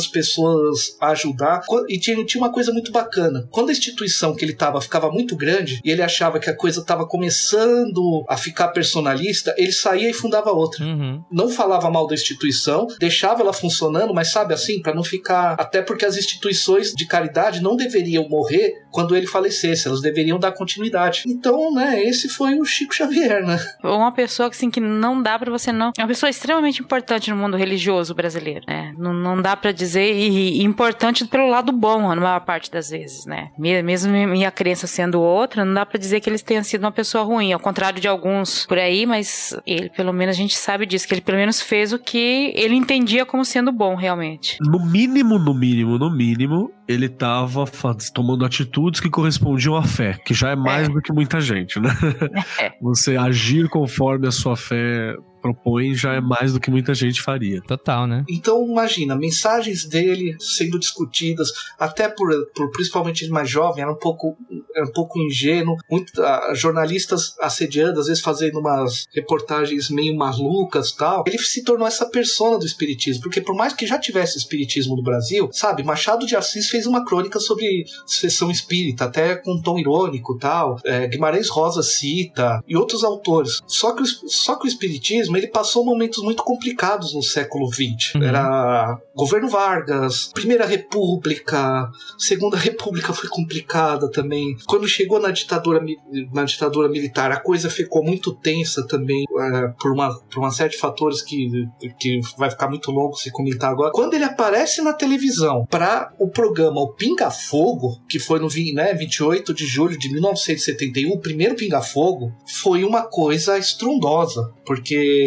pessoas a ajudar. E tinha uma coisa muito bacana. Quando a instituição que ele estava ficava muito grande e ele achava que a coisa estava começando a ficar personalista, ele saía e fundava outra. Uhum. Não falava mal da instituição, deixava ela funcionando, mas sabe assim, para não ficar... Até porque as instituições de caridade não deveriam morrer quando ele falecesse, elas deveriam dar continuidade. Então, né, esse foi o Chico Xavier, né? Uma pessoa assim, que não dá pra você não... É uma pessoa extremamente importante no mundo religioso brasileiro, né? Não dá pra dizer, e importante pelo lado bom, na maior parte das vezes, né? Mesmo minha crença sendo outra, não dá pra dizer que eles tenham sido uma pessoa ruim, ao contrário de alguns por aí, mas ele, pelo menos, a gente sabe disso, que ele pelo menos fez o que ele entendia como sendo bom, realmente. No mínimo, ele tava tomando atitudes que correspondiam à fé, que já é mais do que muita gente, né? Você agir conforme a sua fé propõe já é mais do que muita gente faria. Total, né? Então, imagina, mensagens dele sendo discutidas, até por principalmente ele mais jovem, era um pouco ingênuo, jornalistas assediando, às vezes fazendo umas reportagens meio malucas e tal. Ele se tornou essa persona do espiritismo, porque por mais que já tivesse espiritismo no Brasil, sabe, Machado de Assis fez uma crônica sobre sessão espírita, até com um tom irônico e tal, Guimarães Rosa cita, e outros autores. Só que o espiritismo ele passou momentos muito complicados no século XX. Uhum. Era governo Vargas, Primeira República, Segunda República foi complicada também. Quando chegou na ditadura militar, a coisa ficou muito tensa também, por uma série de fatores que vai ficar muito longo se comentar agora. Quando ele aparece na televisão para o programa O Pinga Fogo, que foi no 28 de julho de 1971, o primeiro Pinga Fogo, foi uma coisa estrondosa, porque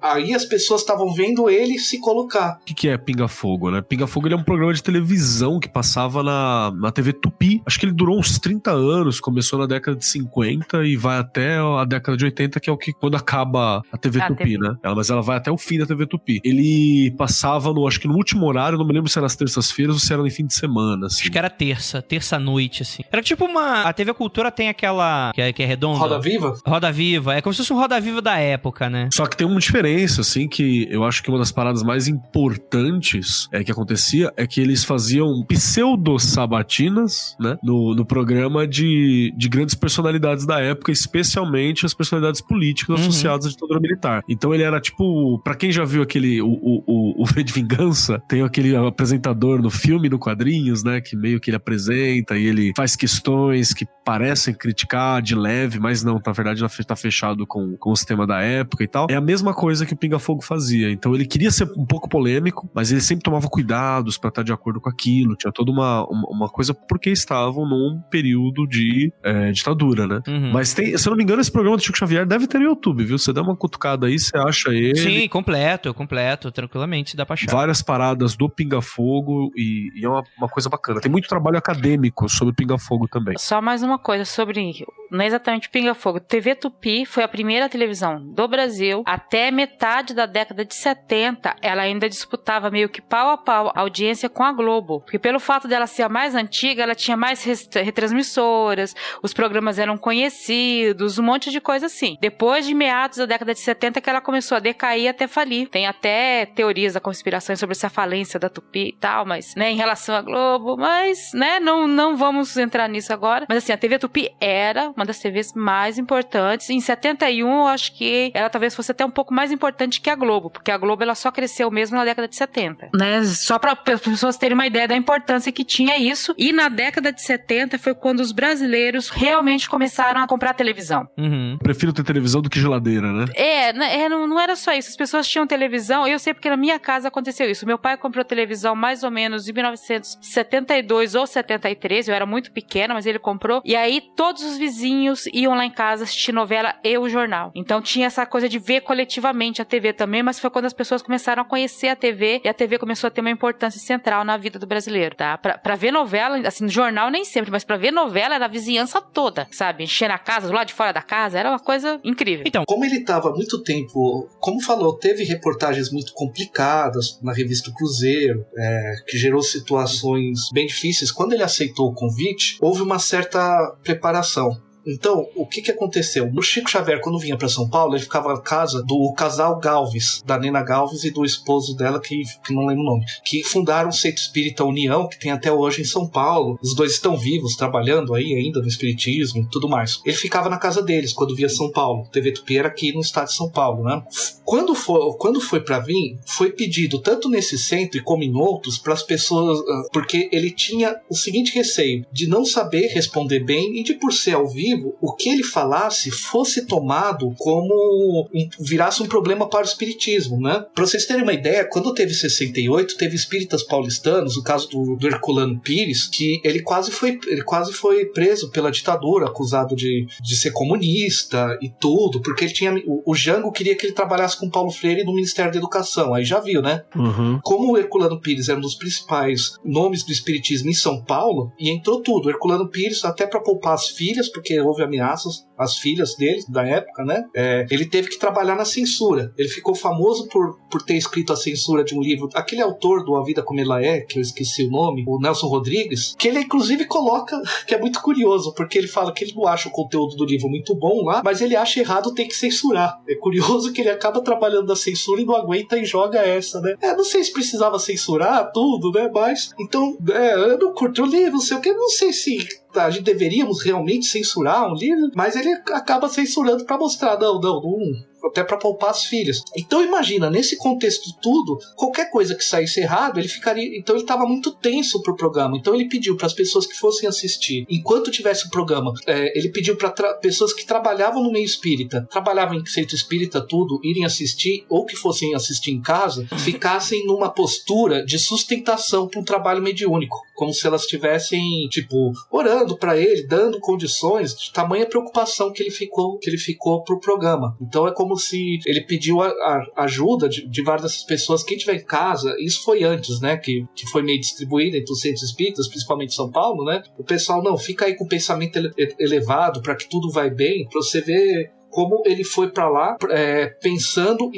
aí as pessoas estavam vendo ele se colocar. O que é Pinga Fogo, né? Pinga Fogo ele é um programa de televisão que passava na TV Tupi. Acho que ele durou uns 30 anos, começou na década de 50 e vai até a década de 80, que é o que quando acaba a TV Tupi, né? Mas ela vai até o fim da TV Tupi. Ele passava acho que no último horário, não me lembro se era nas terças-feiras ou se era no fim de semana, assim. Acho que era terça-noite, assim. Era tipo a TV Cultura tem aquela que é redonda. Roda Viva? Roda Viva. É como se fosse um Roda Viva da época, né? Só que tem uma diferença, assim, que eu acho que uma das paradas mais importantes que acontecia é que eles faziam pseudo-sabatinas, né, no programa de grandes personalidades da época, especialmente as personalidades políticas associadas à ditadura militar. Então ele era tipo, pra quem já viu aquele, o V de Vingança, tem aquele apresentador no filme, no quadrinhos, né, que meio que ele apresenta e ele faz questões que parecem criticar de leve, mas não, na verdade tá fechado com o sistema da época e tal. É a mesma coisa que o Pinga Fogo fazia. Então ele queria ser um pouco polêmico, mas ele sempre tomava cuidados pra estar de acordo com aquilo. Tinha toda uma coisa porque estavam num período de ditadura, né? Uhum. Mas tem, se eu não me engano, esse programa do Chico Xavier deve ter no YouTube, viu? Você dá uma cutucada aí, você acha ele. Sim, completo, tranquilamente, dá pra achar. Várias paradas do Pinga Fogo e é uma coisa bacana. Tem muito trabalho acadêmico sobre Pinga Fogo também. Só mais uma coisa sobre, não é exatamente Pinga Fogo. TV Tupi foi a primeira televisão do Brasil. Até metade da década de 70, ela ainda disputava meio que pau a pau a audiência com a Globo. Porque pelo fato dela ser a mais antiga, ela tinha mais retransmissoras, os programas eram conhecidos, um monte de coisa assim. Depois de meados da década de 70 que ela começou a decair até falir. Tem até teorias da conspiração sobre essa falência da Tupi e tal, mas, né, em relação à Globo, mas, né, não vamos entrar nisso agora. Mas assim, a TV Tupi era uma das TVs mais importantes. Em 71, eu acho que ela talvez fosse fosse até um pouco mais importante que a Globo, porque a Globo ela só cresceu mesmo na década de 70, né? Só para as pessoas terem uma ideia da importância que tinha isso. E na década de 70 foi quando os brasileiros realmente começaram a comprar televisão. Uhum. Prefiro ter televisão do que geladeira, né? Não era só isso. As pessoas tinham televisão. Eu sei porque na minha casa aconteceu isso. Meu pai comprou televisão mais ou menos em 1972 ou 73. Eu era muito pequena, mas ele comprou. E aí todos os vizinhos iam lá em casa assistir novela e o jornal. Então tinha essa coisa de ver coletivamente a TV também, mas foi quando as pessoas começaram a conhecer a TV e a TV começou a ter uma importância central na vida do brasileiro, tá? Pra ver novela, assim, no jornal nem sempre, mas pra ver novela era a vizinhança toda, sabe? Encher na casa, do lado de fora da casa, era uma coisa incrível. Então, como ele estava há muito tempo, como falou, teve reportagens muito complicadas na revista Cruzeiro, que gerou situações bem difíceis. Quando ele aceitou o convite, houve uma certa preparação. Então, o que aconteceu? O Chico Xavier, quando vinha para São Paulo, ele ficava na casa do casal Galves, da Nena Galves e do esposo dela, que não lembro o nome, que fundaram o Centro Espírita União, que tem até hoje em São Paulo. Os dois estão vivos, trabalhando aí ainda no espiritismo e tudo mais. Ele ficava na casa deles quando via São Paulo. TV Tupi era aqui no estado de São Paulo, né? Quando foi para vir, foi pedido tanto nesse centro e como em outros para as pessoas, porque ele tinha o seguinte receio, de não saber responder bem e de, por ser ao vivo, o que ele falasse fosse tomado como virasse um problema para o espiritismo, né? Para vocês terem uma ideia, quando teve 68, teve espíritas paulistanos, o caso do Herculano Pires, que ele quase foi preso pela ditadura, acusado de ser comunista e tudo, porque ele tinha o Jango queria que ele trabalhasse com Paulo Freire no Ministério da Educação, aí já viu, né? Uhum. Como o Herculano Pires era um dos principais nomes do espiritismo em São Paulo, e entrou tudo. O Herculano Pires, até para poupar as filhas, porque houve ameaças às filhas dele, da época, né? Ele teve que trabalhar na censura. Ele ficou famoso por ter escrito a censura de um livro, aquele autor do A Vida Como Ela É, que eu esqueci o nome, o Nelson Rodrigues, que ele inclusive coloca, que é muito curioso, porque ele fala que ele não acha o conteúdo do livro muito bom lá, mas ele acha errado ter que censurar. É curioso que ele acaba trabalhando na censura e não aguenta e joga essa, né? Não sei se precisava censurar tudo, né? Mas, então, eu não curto o livro, não sei o que, não sei se a gente deveríamos realmente censurar um livro, mas ele acaba censurando para mostrar, não, até para poupar as filhas. Então imagina, nesse contexto tudo, qualquer coisa que saísse errado, ele ficaria, então ele estava muito tenso pro programa, então ele pediu para as pessoas que fossem assistir, enquanto tivesse o programa, ele pediu para pessoas que trabalhavam no meio espírita, trabalhavam em centro espírita, tudo, irem assistir, ou que fossem assistir em casa, ficassem numa postura de sustentação para um trabalho mediúnico, como se elas estivessem, tipo, orando para ele, dando condições, de tamanha preocupação que ele ficou pro programa. Então é como se ele pediu a ajuda de várias dessas pessoas. Quem tiver em casa, isso foi antes, né, que foi meio distribuído entre os centros espíritas, principalmente em São Paulo, né, o pessoal, não, fica aí com o pensamento elevado para que tudo vai bem, para você ver como ele foi pra lá pensando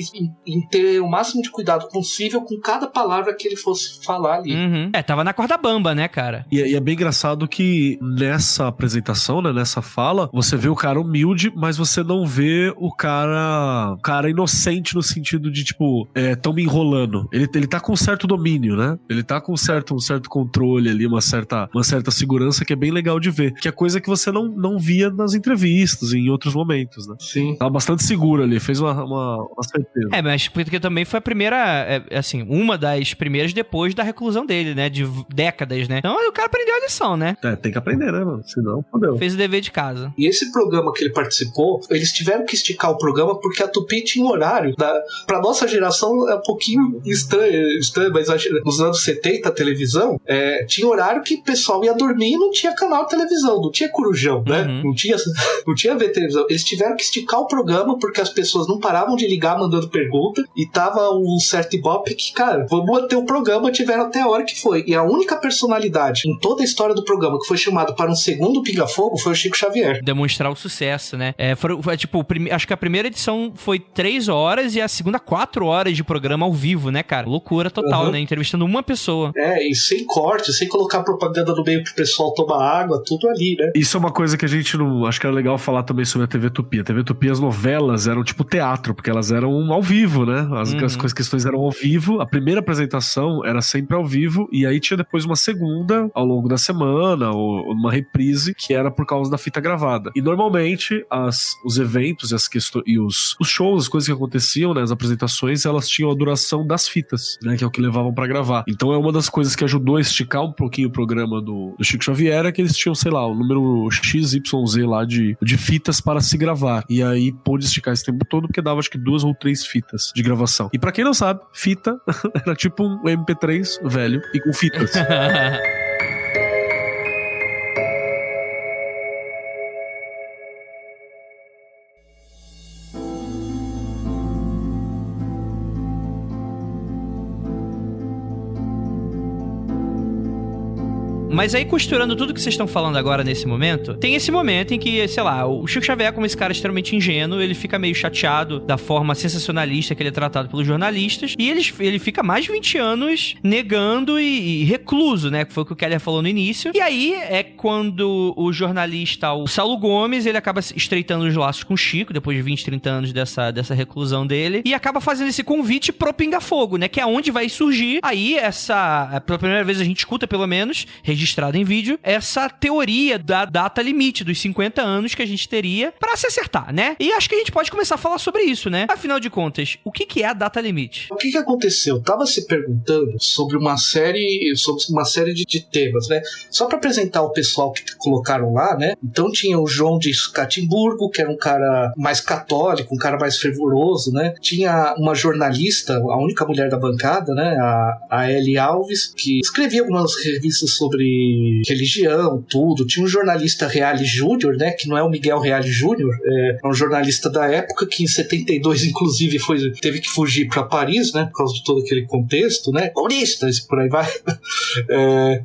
em ter o máximo de cuidado possível com cada palavra que ele fosse falar ali. Uhum. Tava na corda bamba, né, cara? E é bem engraçado que nessa apresentação, né, nessa fala, você vê o cara humilde, mas você não vê o cara inocente no sentido de, tipo, tão me enrolando. Ele tá com um certo domínio, né? Ele tá com um certo controle ali, uma certa segurança que é bem legal de ver. Que é coisa que você não via nas entrevistas, em outros momentos, né? Sim. Tava bastante seguro ali, fez uma certeza. Mas porque também foi a primeira, assim, uma das primeiras depois da reclusão dele, né? De décadas, né? Então o cara aprendeu a lição, né? Tem que aprender, né, mano? Senão, fodeu. Fez o dever de casa. E esse programa que ele participou, eles tiveram que esticar o programa porque a Tupi tinha um horário. Pra nossa geração é um pouquinho estranho, mas nos anos 70, a televisão, tinha horário que o pessoal ia dormir e não tinha canal de televisão, não tinha corujão, né? Uhum. Não tinha ver televisão. Eles tiveram que esticar o programa porque as pessoas não paravam de ligar mandando pergunta e tava um certo ibope que, cara, vamos manter o programa, tiveram até a hora que foi. E a única personalidade em toda a história do programa que foi chamado para um segundo Pinga-Fogo foi o Chico Xavier. Demonstrar o sucesso, né? Foi tipo, acho que a primeira edição foi 3 horas e a segunda 4 horas de programa ao vivo, né, cara? Loucura total, né? Entrevistando uma pessoa. E sem corte, sem colocar propaganda no meio pro pessoal tomar água, tudo ali, né? Isso é uma coisa que a gente não... Acho que era legal falar também sobre a TV Tupi. A TV Utopia as novelas eram tipo teatro, porque elas eram ao vivo, né? As questões eram ao vivo. A primeira apresentação era sempre ao vivo, e aí tinha depois uma segunda ao longo da semana, ou uma reprise, que era por causa da fita gravada. E normalmente os eventos e os shows, as coisas que aconteciam, né, as apresentações, elas tinham a duração das fitas, né, que é o que levavam pra gravar. Então é uma das coisas que ajudou a esticar um pouquinho o programa do Chico Xavier, é que eles tinham, sei lá, o número XYZ lá de fitas para se gravar. E aí pôde esticar esse tempo todo, porque dava acho que 2 ou 3 fitas de gravação. E pra quem não sabe, fita era tipo um MP3 velho e com fitas. Mas aí, costurando tudo que vocês estão falando agora nesse momento, tem esse momento em que, sei lá, o Chico Xavier, como esse cara extremamente ingênuo, ele fica meio chateado da forma sensacionalista que ele é tratado pelos jornalistas, e ele fica mais de 20 anos negando e recluso, né? Que foi o que o Keller falou no início. E aí é quando o jornalista, o Saulo Gomes, ele acaba estreitando os laços com o Chico, depois de 20, 30 anos dessa reclusão dele, e acaba fazendo esse convite pro Pinga Fogo, né? Que é onde vai surgir aí pela primeira vez a gente escuta, pelo menos, registrado em vídeo, essa teoria da data limite dos 50 anos que a gente teria pra se acertar, né? E acho que a gente pode começar a falar sobre isso, né? Afinal de contas, o que é a data limite? O que aconteceu? Eu tava se perguntando sobre uma série de temas, né? Só pra apresentar o pessoal que colocaram lá, né? Então tinha o João de Catimburgo, que era um cara mais católico, um cara mais fervoroso, né? Tinha uma jornalista, a única mulher da bancada, né? A Ellie Alves, que escrevia algumas revistas sobre religião, tudo. Tinha um jornalista Reale Júnior, né, que não é o Miguel Reale Júnior, é um jornalista da época que em 72, inclusive, teve que fugir para Paris, né, por causa de todo aquele contexto, né, paulistas, por aí vai.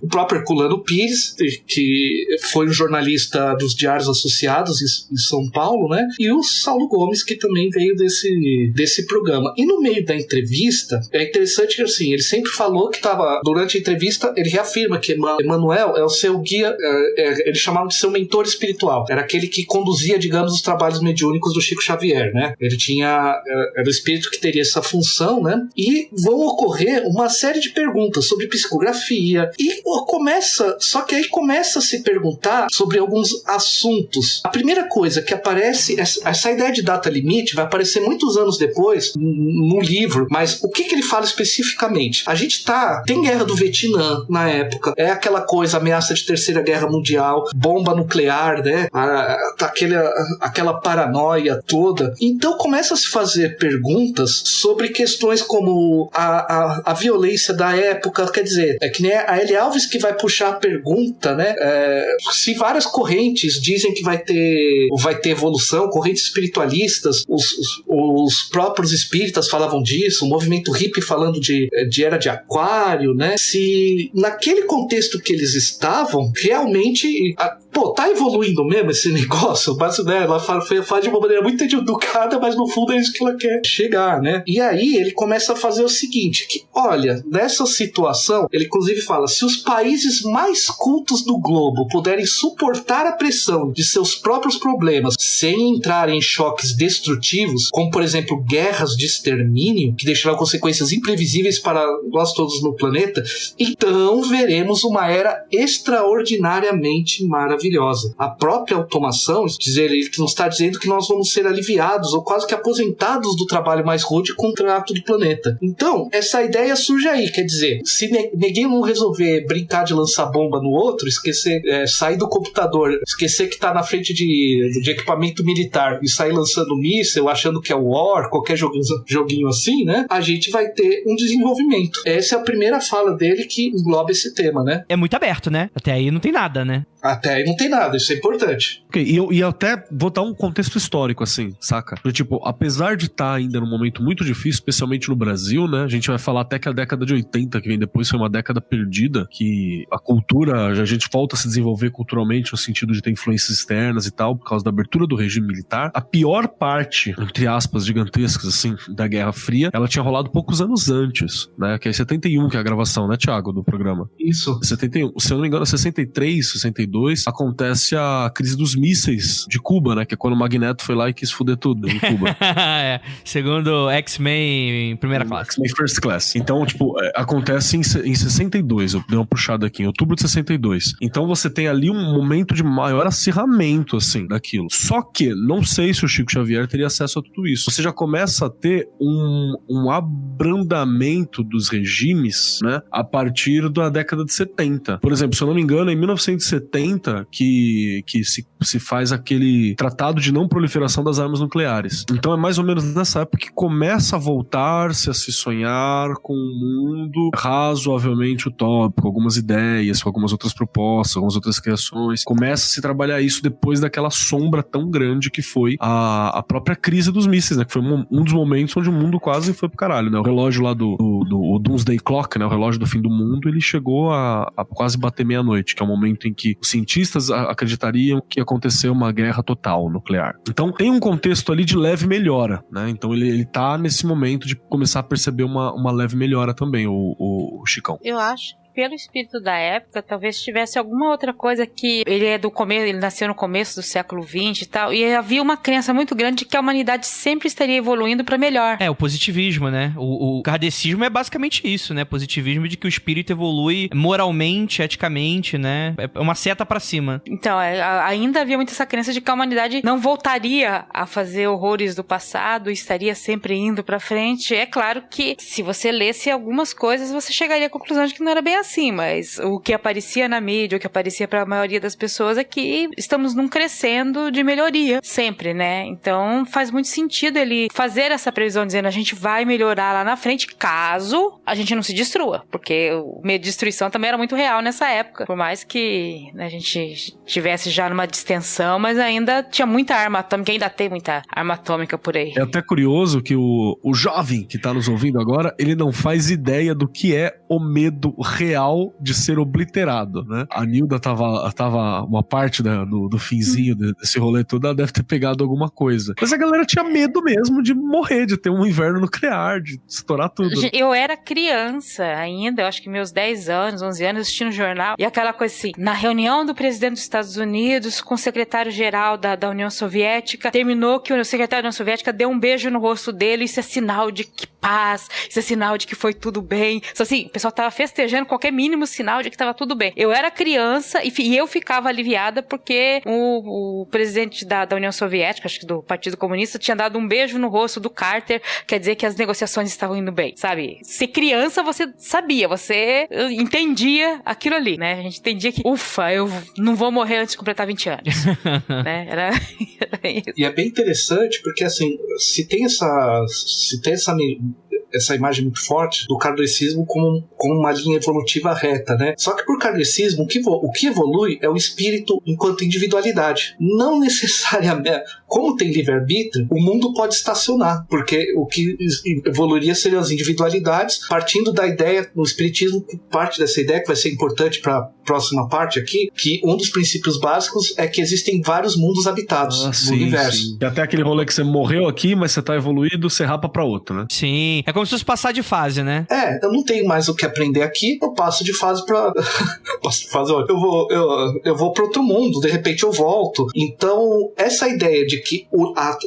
O próprio Herculano Pires, que foi um jornalista dos Diários Associados em São Paulo, né, e o Saulo Gomes, que também veio desse programa. E no meio da entrevista, é interessante que, assim, ele sempre falou que durante a entrevista, ele reafirma que Emmanuel é o seu guia, ele chamava de seu mentor espiritual. Era aquele que conduzia, digamos, os trabalhos mediúnicos do Chico Xavier, né? Ele era o espírito que teria essa função, né? E vão ocorrer uma série de perguntas sobre psicografia só que aí começa a se perguntar sobre alguns assuntos. A primeira coisa que aparece, essa ideia de data limite vai aparecer muitos anos depois no livro, mas o que ele fala especificamente? A gente tem guerra do Vietnã na época, é aquela coisa, ameaça de terceira guerra mundial, bomba nuclear, né? Aquela paranoia toda. Então começa a se fazer perguntas sobre questões como a violência da época, quer dizer, é que nem a Ellie Alves que vai puxar a pergunta, né? Se várias correntes dizem que vai ter evolução, correntes espiritualistas, os próprios espíritas falavam disso, o movimento hippie falando de era de aquário, né? Se naquele contexto que eles estavam, realmente tá evoluindo mesmo esse negócio, mas, né, ela fala de uma maneira muito educada, mas no fundo é isso que ela quer chegar, né? E aí ele começa a fazer o seguinte, que olha, nessa situação, ele inclusive fala, se os países mais cultos do globo puderem suportar a pressão de seus próprios problemas sem entrar em choques destrutivos, como por exemplo guerras de extermínio, que deixarão consequências imprevisíveis para nós todos no planeta, então veremos uma era extraordinariamente maravilhosa. A própria automação, ele nos está dizendo que nós vamos ser aliviados ou quase que aposentados do trabalho mais rude com o trato do planeta. Então, essa ideia surge aí, quer dizer, se ninguém não resolver brincar de lançar bomba no outro, esquecer, sair do computador, esquecer que está na frente de equipamento militar e sair lançando míssil, achando que é o War, qualquer joguinho assim, né? A gente vai ter um desenvolvimento. Essa é a primeira fala dele que engloba esse tema, né? É muito aberto, né? Até aí não tem nada, né? Até aí não tem nada, isso é importante. Ok, e até vou dar um contexto histórico, assim, saca? Tipo, apesar de estar ainda num momento muito difícil, especialmente no Brasil, né? A gente vai falar até que a década de 80, que vem depois, foi uma década perdida, que a cultura, a gente volta a se desenvolver culturalmente no sentido de ter influências externas e tal, por causa da abertura do regime militar. A pior parte, entre aspas, gigantescas, assim, da Guerra Fria, ela tinha rolado poucos anos antes, né? Que é 71, que é a gravação, né, Thiago, do programa? Isso. 71, se eu não me engano, 63, 62, acontece a crise dos mísseis de Cuba, né? Que é quando o Magneto foi lá e quis foder tudo em Cuba. Segundo X-Men em primeira classe. X-Men First Class. Então, tipo, acontece em 62. Eu dei uma puxada aqui, em outubro de 62. Então você tem ali um momento de maior acirramento, assim, daquilo. Só que, não sei se o Chico Xavier teria acesso a tudo isso. Você já começa a ter um abrandamento dos regimes, né? A partir da década de 70. Por exemplo, se eu não me engano, é em 1970 que se faz aquele tratado de não proliferação das armas nucleares. Então é mais ou menos nessa época que começa a voltar-se a se sonhar com um mundo razoavelmente utópico, algumas ideias, com algumas outras propostas, algumas outras criações. Começa a se trabalhar isso depois daquela sombra tão grande que foi a própria crise dos mísseis, né? Que foi um dos momentos onde o mundo quase foi pro caralho, né? O relógio lá do Doomsday Clock, né? O relógio do fim do mundo, ele chegou a quase bater meia-noite, que é o momento em que os cientistas acreditariam que ia acontecer uma guerra total nuclear. Então tem um contexto ali de leve melhora, né? Então ele tá nesse momento de começar a perceber uma leve melhora também, o Chicão. Eu acho que pelo espírito da época, talvez tivesse alguma outra coisa que ele é do começo, ele nasceu no começo do século XX e tal, e havia uma crença muito grande de que a humanidade sempre estaria evoluindo pra melhor. O positivismo, né? O kardecismo é basicamente isso, né? Positivismo de que o espírito evolui moralmente, eticamente, né? É uma seta pra cima. Então, ainda havia muito essa crença de que a humanidade não voltaria a fazer horrores do passado, estaria sempre indo pra frente. É claro que se você lesse algumas coisas, você chegaria à conclusão de que não era bem assim, mas o que aparecia na mídia, o que aparecia para a maioria das pessoas é que estamos num crescendo de melhoria, sempre, né? Então faz muito sentido ele fazer essa previsão dizendo a gente vai melhorar lá na frente, caso a gente não se destrua, porque o medo de destruição também era muito real nessa época, por mais que, né, a gente tivesse já numa distensão, mas ainda tinha muita arma atômica, ainda tem muita arma atômica por aí. É até curioso que o jovem que tá nos ouvindo agora, ele não faz ideia do que é o medo real de ser obliterado, né? A Nilda tava uma parte do finzinho desse rolê todo, ela deve ter pegado alguma coisa. Mas a galera tinha medo mesmo de morrer, de ter um inverno nuclear, de estourar tudo. Eu era criança ainda, eu acho que meus 10 anos, 11 anos, assistindo o jornal, e aquela coisa assim, na reunião do presidente dos Estados Unidos com o secretário-geral da União Soviética, terminou que o secretário da União Soviética deu um beijo no rosto dele, isso é sinal de que paz, isso é sinal de que foi tudo bem. Só assim, o pessoal tava festejando qualquer mínimo sinal de que tava tudo bem. Eu era criança e eu ficava aliviada porque o presidente da União Soviética, acho que do Partido Comunista, tinha dado um beijo no rosto do Carter, quer dizer que as negociações estavam indo bem, sabe? Ser criança, você sabia, você entendia aquilo ali, né? A gente entendia que, ufa, eu não vou morrer antes de completar 20 anos. Né? Era isso. E é bem interessante porque, assim, se tem essa imagem muito forte do kardecismo como uma linha evolutiva reta, né? Só que por kardecismo, o que evolui é o espírito enquanto individualidade. Não necessariamente... Como tem livre-arbítrio, o mundo pode estacionar, porque o que evoluiria seriam as individualidades, partindo da ideia, no espiritismo, parte dessa ideia que vai ser importante para a próxima parte aqui, que um dos princípios básicos é que existem vários mundos habitados no universo. Sim. E até aquele rolê que você morreu aqui, mas você tá evoluído, você rapa pra outro, né? Sim, é como se fosse passar de fase, né? Eu não tenho mais o que aprender aqui, eu passo de fase pra... eu vou pra outro mundo, de repente eu volto. Então, essa ideia de que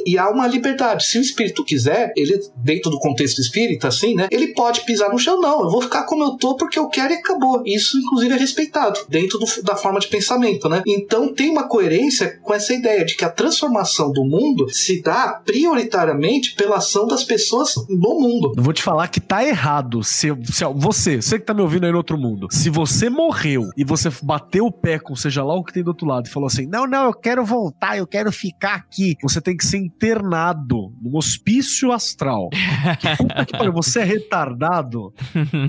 e há uma liberdade, se o espírito quiser, ele, dentro do contexto espírita, assim, né, ele pode pisar no chão, não, eu vou ficar como eu tô porque eu quero e acabou. Isso, inclusive, é respeitado dentro da forma de pensamento, né? Então, tem uma coerência com essa ideia de que a transformação do mundo se dá prioritariamente pela ação das pessoas no mundo. Eu vou te falar que tá errado. Você que tá me ouvindo aí no outro mundo, se você morreu e você bateu o pé com seja lá o que tem do outro lado e falou assim, não, eu quero voltar, eu quero ficar aqui, você tem que ser internado num hospício astral. Puta que pariu, você é retardado.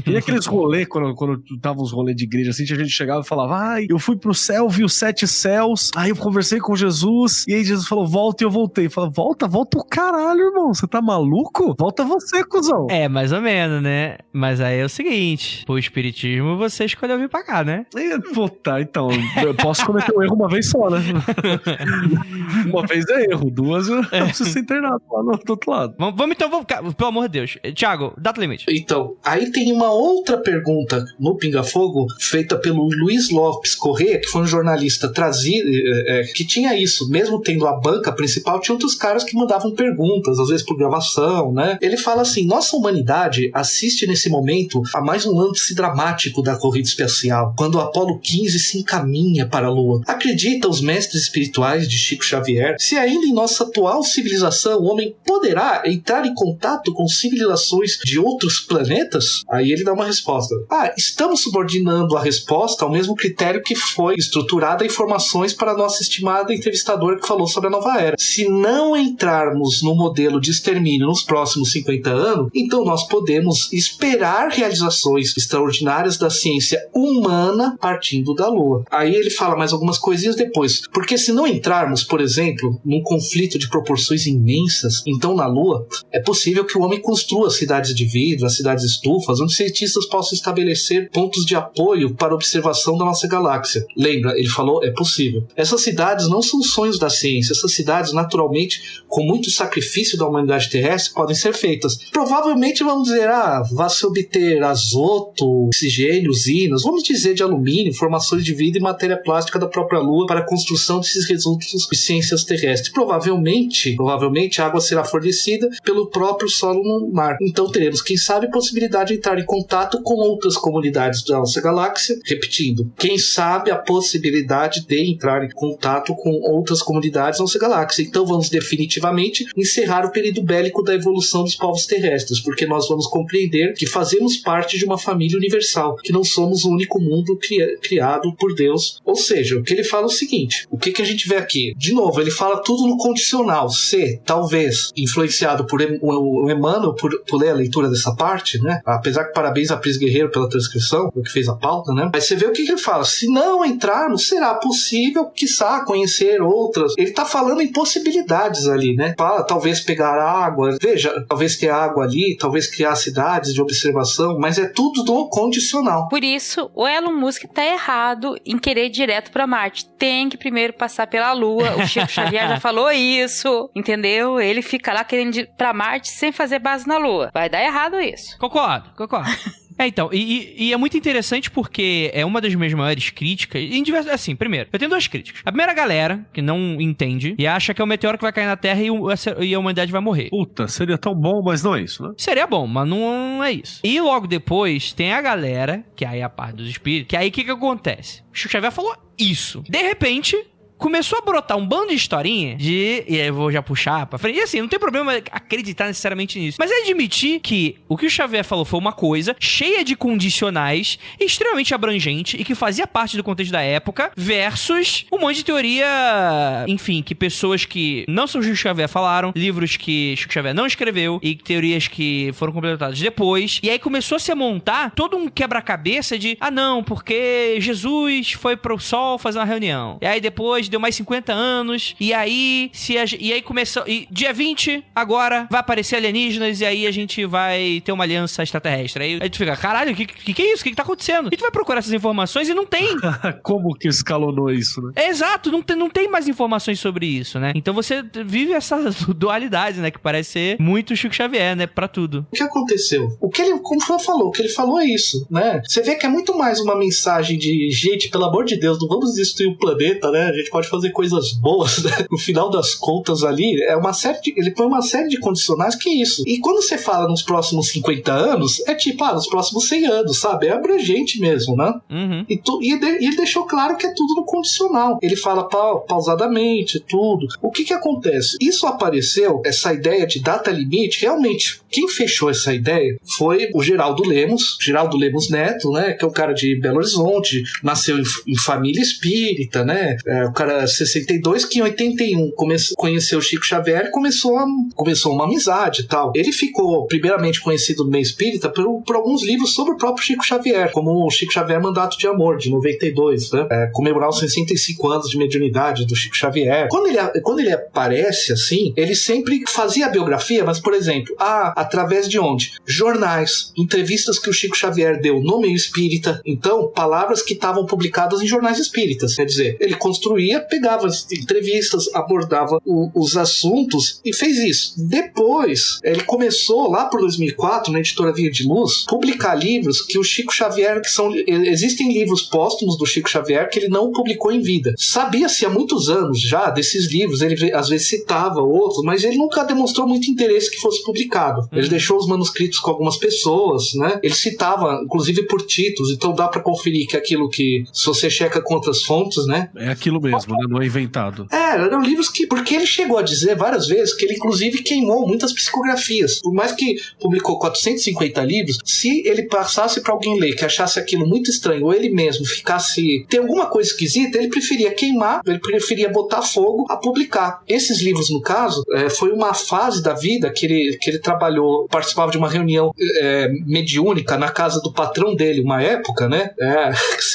E aqueles rolês, quando tava uns rolês de igreja assim, a gente chegava e falava, eu fui pro céu, vi os 7 céus, aí eu conversei com Jesus, e aí Jesus falou, volta, e eu voltei. Falei, volta o caralho, irmão, você tá maluco? Volta você, cuzão. não. É, mais ou menos, né? Mas aí é o seguinte, pro espiritismo você escolheu vir pra cá, né? Pô, tá, então, eu posso cometer um erro uma vez só, né? Uma vez é erro, duas eu preciso ser internado lá do outro lado. Vamos, pelo amor de Deus. Thiago, data limite. Então, aí tem uma outra pergunta no Pinga Fogo, feita pelo Luiz Lopes Correia, que foi um jornalista trazido, que tinha isso, mesmo tendo a banca principal, tinha outros caras que mandavam perguntas, às vezes por gravação, né? Ele fala assim, nossa humanidade assiste nesse momento a mais um lance dramático da corrida espacial, quando o Apollo 15 se encaminha para a Lua. Acredita os mestres espirituais de Chico Xavier, se ainda em nossa atual civilização o homem poderá entrar em contato com civilizações de outros planetas? Aí ele dá uma resposta. Estamos subordinando a resposta ao mesmo critério que foi estruturada informações para a nossa estimada entrevistadora que falou sobre a nova era. Se não entrarmos no modelo de extermínio nos próximos 50 anos, então nós podemos esperar realizações extraordinárias da ciência humana partindo da Lua. Aí ele fala mais algumas coisinhas depois. Porque se não entrarmos, por exemplo, num conflito de proporções imensas, então na Lua, é possível que o homem construa cidades de vidro, as cidades estufas, onde cientistas possam estabelecer pontos de apoio para a observação da nossa galáxia. Lembra, ele falou, é possível. Essas cidades não são sonhos da ciência, essas cidades, naturalmente, com muito sacrifício da humanidade terrestre, podem ser feitas. Provavelmente vamos dizer, vai se obter azoto, oxigênio, usinas, vamos dizer de alumínio, formações de vida e matéria plástica da própria Lua para a construção desses resultados de ciências terrestres. Provavelmente a água será fornecida pelo próprio solo no mar. Então teremos, quem sabe, possibilidade de entrar em contato com outras comunidades da nossa galáxia. Repetindo, quem sabe a possibilidade de entrar em contato com outras comunidades da nossa galáxia. Então vamos definitivamente encerrar o período bélico da evolução dos povos terrestres, porque nós vamos compreender que fazemos parte de uma família universal, que não somos o único mundo criado por Deus. Ou seja, o que ele fala é o seguinte, o que a gente vê aqui? De novo, ele fala tudo no condicional. Se, talvez, influenciado por o Emmanuel, por ler a leitura dessa parte, né? Apesar que parabéns a Pris Guerreiro pela transcrição, que fez a pauta, né? Mas você vê o que ele fala. Se não entrarmos, será possível, quiçá, conhecer outras. Ele tá falando em possibilidades ali, né? Fala, talvez pegar água, veja, talvez ter água ali, talvez criar cidades de observação, mas é tudo no condicional. Por isso, o Elon Musk tá errado em querer ir direto pra Marte. Tem que primeiro passar pela Lua. O Chico Xavier já falou isso, entendeu? Ele fica lá querendo ir pra Marte sem fazer base na Lua. Vai dar errado isso. Concordo. Então, e é muito interessante porque é uma das minhas maiores críticas, assim, primeiro, eu tenho duas críticas. A primeira galera, que não entende e acha que é o meteoro que vai cair na Terra e a humanidade vai morrer. Puta, seria tão bom, mas não é isso, né? Seria bom, mas não é isso. E logo depois tem a galera, que aí é a parte dos espíritos, que aí o que acontece? O Chico Xavier falou isso. De repente, começou a brotar um bando de historinha e aí eu vou já puxar pra frente. E assim, não tem problema acreditar necessariamente nisso. Mas é admitir que o que o Xavier falou foi uma coisa cheia de condicionais, extremamente abrangente e que fazia parte do contexto da época, versus um monte de teoria, enfim, que pessoas que não são Chico Xavier falaram, livros que Chico Xavier não escreveu e teorias que foram completadas depois. E aí começou a se montar todo um quebra-cabeça de, não, porque Jesus foi pro sol fazer uma reunião. E aí depois deu mais 50 anos, e aí começou, e dia 20, agora, vai aparecer alienígenas, e aí a gente vai ter uma aliança extraterrestre. Aí tu fica, caralho, o que é isso? O que tá acontecendo? E tu vai procurar essas informações e não tem. Como que escalonou isso, né? Exato, não tem mais informações sobre isso, né? Então você vive essa dualidade, né, que parece ser muito Chico Xavier, né, pra tudo. O que aconteceu? Como o Fran falou, o que ele falou é isso, né? Você vê que é muito mais uma mensagem de, gente, pelo amor de Deus, não vamos destruir o planeta, né? A gente pode fazer coisas boas, né? No final das contas ali, ele põe uma série de condicionais que é isso. E quando você fala nos próximos 50 anos, é tipo, nos próximos 100 anos, sabe? É abrangente mesmo, né? Uhum. E ele deixou claro que é tudo no condicional. Ele fala pausadamente, tudo. O que acontece? Isso apareceu, essa ideia de data limite, realmente, quem fechou essa ideia foi o Geraldo Lemos Neto, né? Que é um cara de Belo Horizonte, nasceu em família espírita, né? O cara para 62, que em 81 conheceu o Chico Xavier e começou uma amizade e tal. Ele ficou primeiramente conhecido no meio espírita por alguns livros sobre o próprio Chico Xavier, como o Chico Xavier Mandato de Amor, de 92, né? Comemorar os 65 anos de mediunidade do Chico Xavier. Quando ele aparece assim, ele sempre fazia a biografia, mas, por exemplo, através de onde? Jornais, entrevistas que o Chico Xavier deu no meio espírita, então, palavras que estavam publicadas em jornais espíritas. Quer dizer, ele construía, pegava as entrevistas, abordava os assuntos e fez isso. Depois, ele começou, lá por 2004, na editora Via de Luz, publicar livros que o Chico Xavier, existem livros póstumos do Chico Xavier que ele não publicou em vida. Sabia-se há muitos anos já desses livros, ele às vezes citava outros, mas ele nunca demonstrou muito interesse que fosse publicado. Ele deixou os manuscritos com algumas pessoas, né? Ele citava, inclusive por títulos, então dá pra conferir que aquilo que, se você checa com outras fontes, né? É aquilo mesmo, né? Não é inventado. Eram livros que... Porque ele chegou a dizer várias vezes que ele, inclusive, queimou muitas psicografias. Por mais que publicou 450 livros, se ele passasse pra alguém ler que achasse aquilo muito estranho, ou ele mesmo tem alguma coisa esquisita, ele preferia queimar, ele preferia botar fogo a publicar. Esses livros, no caso, foi uma fase da vida que ele trabalhou, participava de uma reunião mediúnica na casa do patrão dele, uma época, né?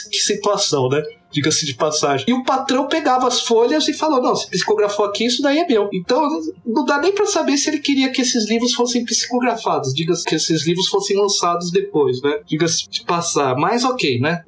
Que situação, né? Diga-se de passagem. E o patrão pegava as folhas e falou, não, se psicografou aqui, isso daí é meu. Então, não dá nem pra saber se ele queria que esses livros fossem psicografados. Diga-se que esses livros fossem lançados depois, né? Diga-se de passar. Mas ok, né?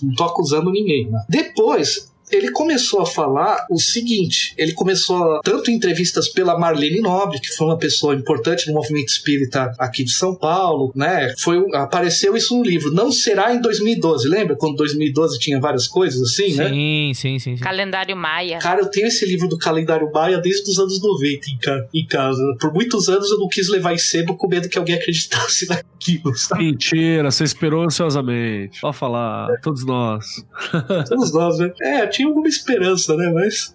Não tô acusando ninguém, né? Depois... ele começou a falar o seguinte, ele começou tanto em entrevistas pela Marlene Nobre, que foi uma pessoa importante no movimento espírita aqui de São Paulo, né? Apareceu isso no livro, Não Será em 2012, lembra? Quando 2012 tinha várias coisas assim, né? Sim. Calendário Maia. Cara, eu tenho esse livro do Calendário Maia desde os anos 90 em casa. Por muitos anos eu não quis levar em sebo com medo que alguém acreditasse naquilo, sabe? Mentira, você esperou ansiosamente. Pode falar, todos nós. Todos nós, né? Tinha alguma esperança, né? Mas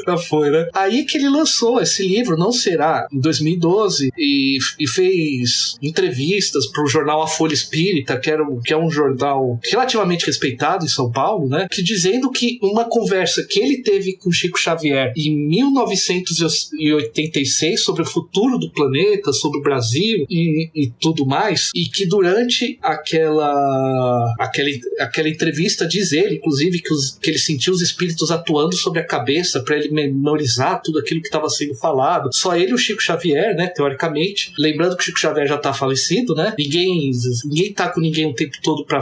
já foi, né? Aí que ele lançou esse livro, Não Será, em 2012, e fez entrevistas pro jornal A Folha Espírita, que é um jornal relativamente respeitado em São Paulo, né? Que dizendo que uma conversa que ele teve com Chico Xavier em 1986 sobre o futuro do planeta, sobre o Brasil e tudo mais, e que durante aquela entrevista diz ele, inclusive, que ele sentiu os espíritos atuando sobre a cabeça para ele memorizar tudo aquilo que estava sendo falado. Só ele e o Chico Xavier, né, teoricamente. Lembrando que o Chico Xavier já tá falecido, né? Ninguém tá com ninguém o tempo todo para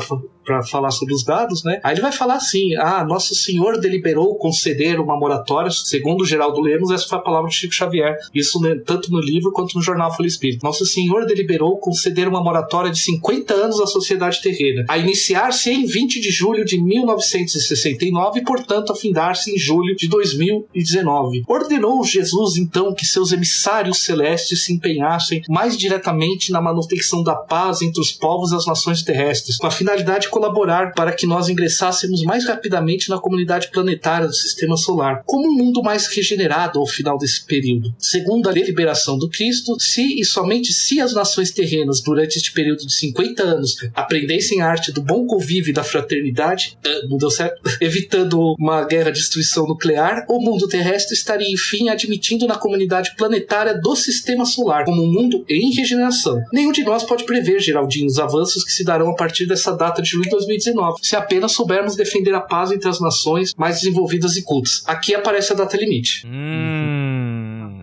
falar sobre os dados, né? Aí ele vai falar assim, Nosso Senhor deliberou conceder uma moratória, segundo o Geraldo Lemos, essa foi a palavra de Chico Xavier, isso, né, tanto no livro quanto no jornal Folha Espírita. Nosso Senhor deliberou conceder uma moratória de 50 anos à sociedade terrena, a iniciar-se em 20 de julho de 1969 e, portanto, a findar-se em julho de 2019. Ordenou Jesus, então, que seus emissários celestes se empenhassem mais diretamente na manutenção da paz entre os povos e as nações terrestres, com a finalidade de colaborar para que nós ingressássemos mais rapidamente na comunidade planetária do Sistema Solar, como um mundo mais regenerado ao final desse período. Segundo a deliberação do Cristo, se e somente se as nações terrenas, durante este período de 50 anos, aprendessem a arte do bom convívio e da fraternidade, não deu certo, evitando uma guerra de destruição nuclear, o mundo terrestre estaria, enfim, admitindo na comunidade planetária do Sistema Solar, como um mundo em regeneração. Nenhum de nós pode prever, Geraldinho, os avanços que se darão a partir dessa data de julho de 2019, se apenas soubermos defender a paz entre as nações mais desenvolvidas e cultas. Aqui aparece a data limite.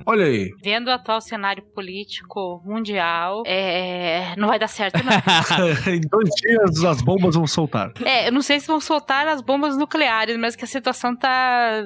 Olha aí. Vendo o atual cenário político mundial, não vai dar certo, não. Em 2 dias as bombas vão soltar. Eu não sei se vão soltar as bombas nucleares, mas que a situação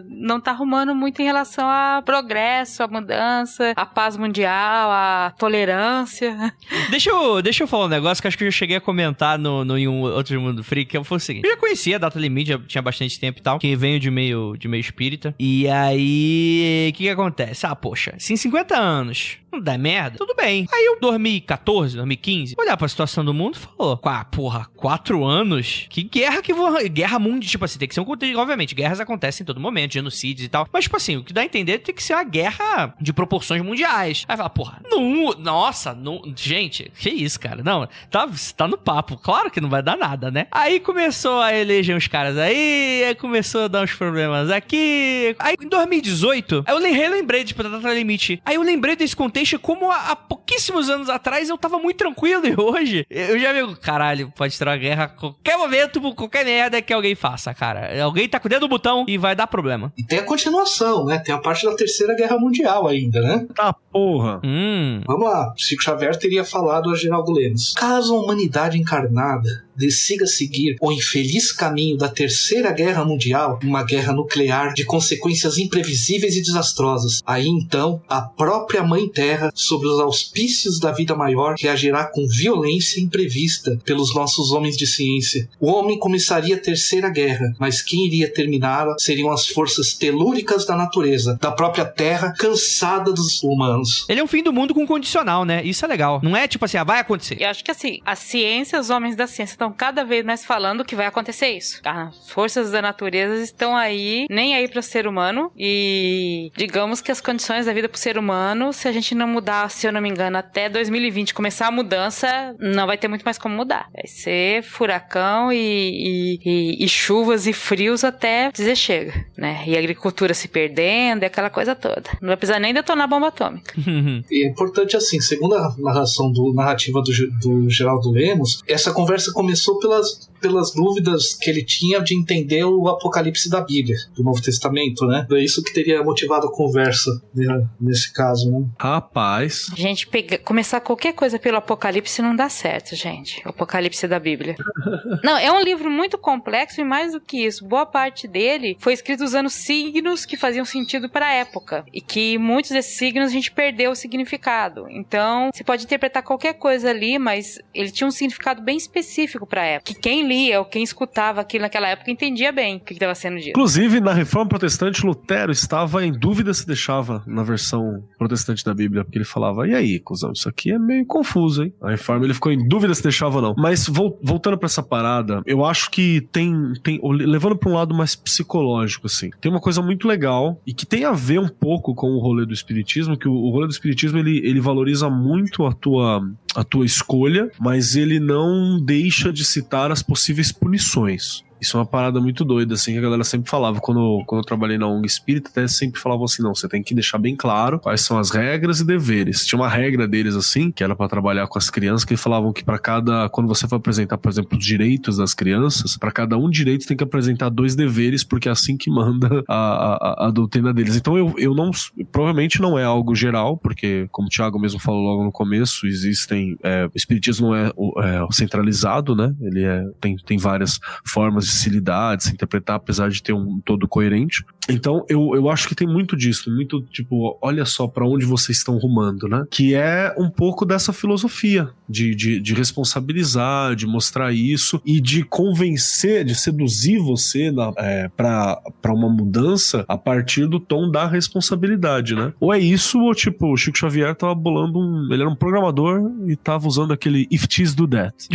não tá arrumando muito em relação ao progresso, a mudança, a paz mundial, a tolerância. Deixa eu falar um negócio que acho que eu cheguei a comentar em um outro Mundo Freak, que foi o seguinte. Eu já conhecia a data limite, já tinha bastante tempo e tal, que venho de meio espírita. E aí, o que acontece? Poxa, poxa, se em 50 anos não dá merda, tudo bem. Aí eu 2014, 2015, olhar pra situação do mundo e falou, 4 anos? Que guerra que vou... Guerra mundial, tipo assim, tem que ser um contexto, obviamente, guerras acontecem em todo momento, genocídios e tal, mas tipo assim, o que dá a entender tem que ser uma guerra de proporções mundiais. Aí fala, gente, que isso, cara? Não, tá no papo, claro que não vai dar nada, né? Aí começou a eleger uns caras aí começou a dar uns problemas aqui. Aí em 2018, eu relembrei, tipo, da data limite. Aí eu lembrei desse contexto como há pouquíssimos anos atrás eu tava muito tranquilo e hoje eu já vi, caralho, pode ter uma guerra a qualquer momento, por qualquer merda que alguém faça, cara. Alguém tá com o dedo no botão e vai dar problema. E tem a continuação, né? Tem a parte da Terceira Guerra Mundial ainda, né? Tá, porra. Vamos lá. Chico Xavier teria falado a Geraldo Lemos. Caso a humanidade encarnada decida seguir o infeliz caminho da Terceira Guerra Mundial, uma guerra nuclear de consequências imprevisíveis e desastrosas, aí então a própria Mãe Terra, sob os auspícios da vida maior, reagirá com violência imprevista pelos nossos homens de ciência. O homem começaria a Terceira Guerra, mas quem iria terminá-la seriam as forças telúricas da natureza, da própria Terra, cansada dos humanos. Ele é um fim do mundo com condicional, né? Isso é legal. Não é tipo assim, vai acontecer. Eu acho que assim, a ciência, os homens da ciência estão cada vez mais falando que vai acontecer isso. As forças da natureza estão aí, nem aí para o ser humano, e digamos que as condições da vida para o ser humano, se a gente não mudar, se eu não me engano, até 2020 começar a mudança, não vai ter muito mais como mudar. Vai ser furacão e chuvas e frios até dizer chega, né? E a agricultura se perdendo, e aquela coisa toda. Não vai precisar nem detonar bomba atômica. E é importante assim, segundo a narrativa do Geraldo Lemos, essa conversa começou pelas dúvidas que ele tinha de entender o Apocalipse da Bíblia, do Novo Testamento, né? É isso que teria motivado a conversa, né, nesse caso, né? Rapaz. Gente, começar qualquer coisa pelo Apocalipse não dá certo, gente. O Apocalipse da Bíblia. Não, é um livro muito complexo e mais do que isso, boa parte dele foi escrito usando signos que faziam sentido para a época e que muitos desses signos a gente perdeu o significado. Então, você pode interpretar qualquer coisa ali, mas ele tinha um significado bem específico para a época. Que quem lia ou quem escutava aquilo naquela época entendia bem o que estava sendo dito. Inclusive, na Reforma Protestante, Lutero estava em dúvida se deixava na versão protestante da Bíblia, porque ele falava, e aí, cuzão, isso aqui é meio confuso, hein? A Reforma, ele ficou em dúvida se deixava ou não. Mas, voltando pra essa parada, eu acho que tem levando pra um lado mais psicológico, assim, tem uma coisa muito legal e que tem a ver um pouco com o rolê do espiritismo, que o rolê do espiritismo, ele valoriza muito a tua escolha, mas ele não deixa de citar as possíveis punições. Isso é uma parada muito doida, assim, que a galera sempre falava. Quando eu trabalhei na ONG Espírita, até sempre falavam assim, não, você tem que deixar bem claro quais são as regras e deveres. Tinha uma regra deles, assim, que era pra trabalhar com as crianças, que eles falavam que quando você for apresentar, por exemplo, os direitos das crianças, pra cada um direito tem que apresentar 2 deveres, porque é assim que manda a doutrina deles. Então eu não, provavelmente não é algo geral, porque, como o Thiago mesmo falou logo no começo, o espiritismo não é centralizado, né? Ele tem várias formas de se lidar, de se interpretar, apesar de ter um todo coerente. Então, eu acho que tem muito disso, muito tipo, olha só pra onde vocês estão rumando, né? Que é um pouco dessa filosofia de responsabilizar, de mostrar isso e de convencer, de seduzir você pra uma mudança a partir do tom da responsabilidade, né? Ou é isso, ou tipo, o Chico Xavier tava bolando ele era um programador e tava usando aquele If Tis Do That,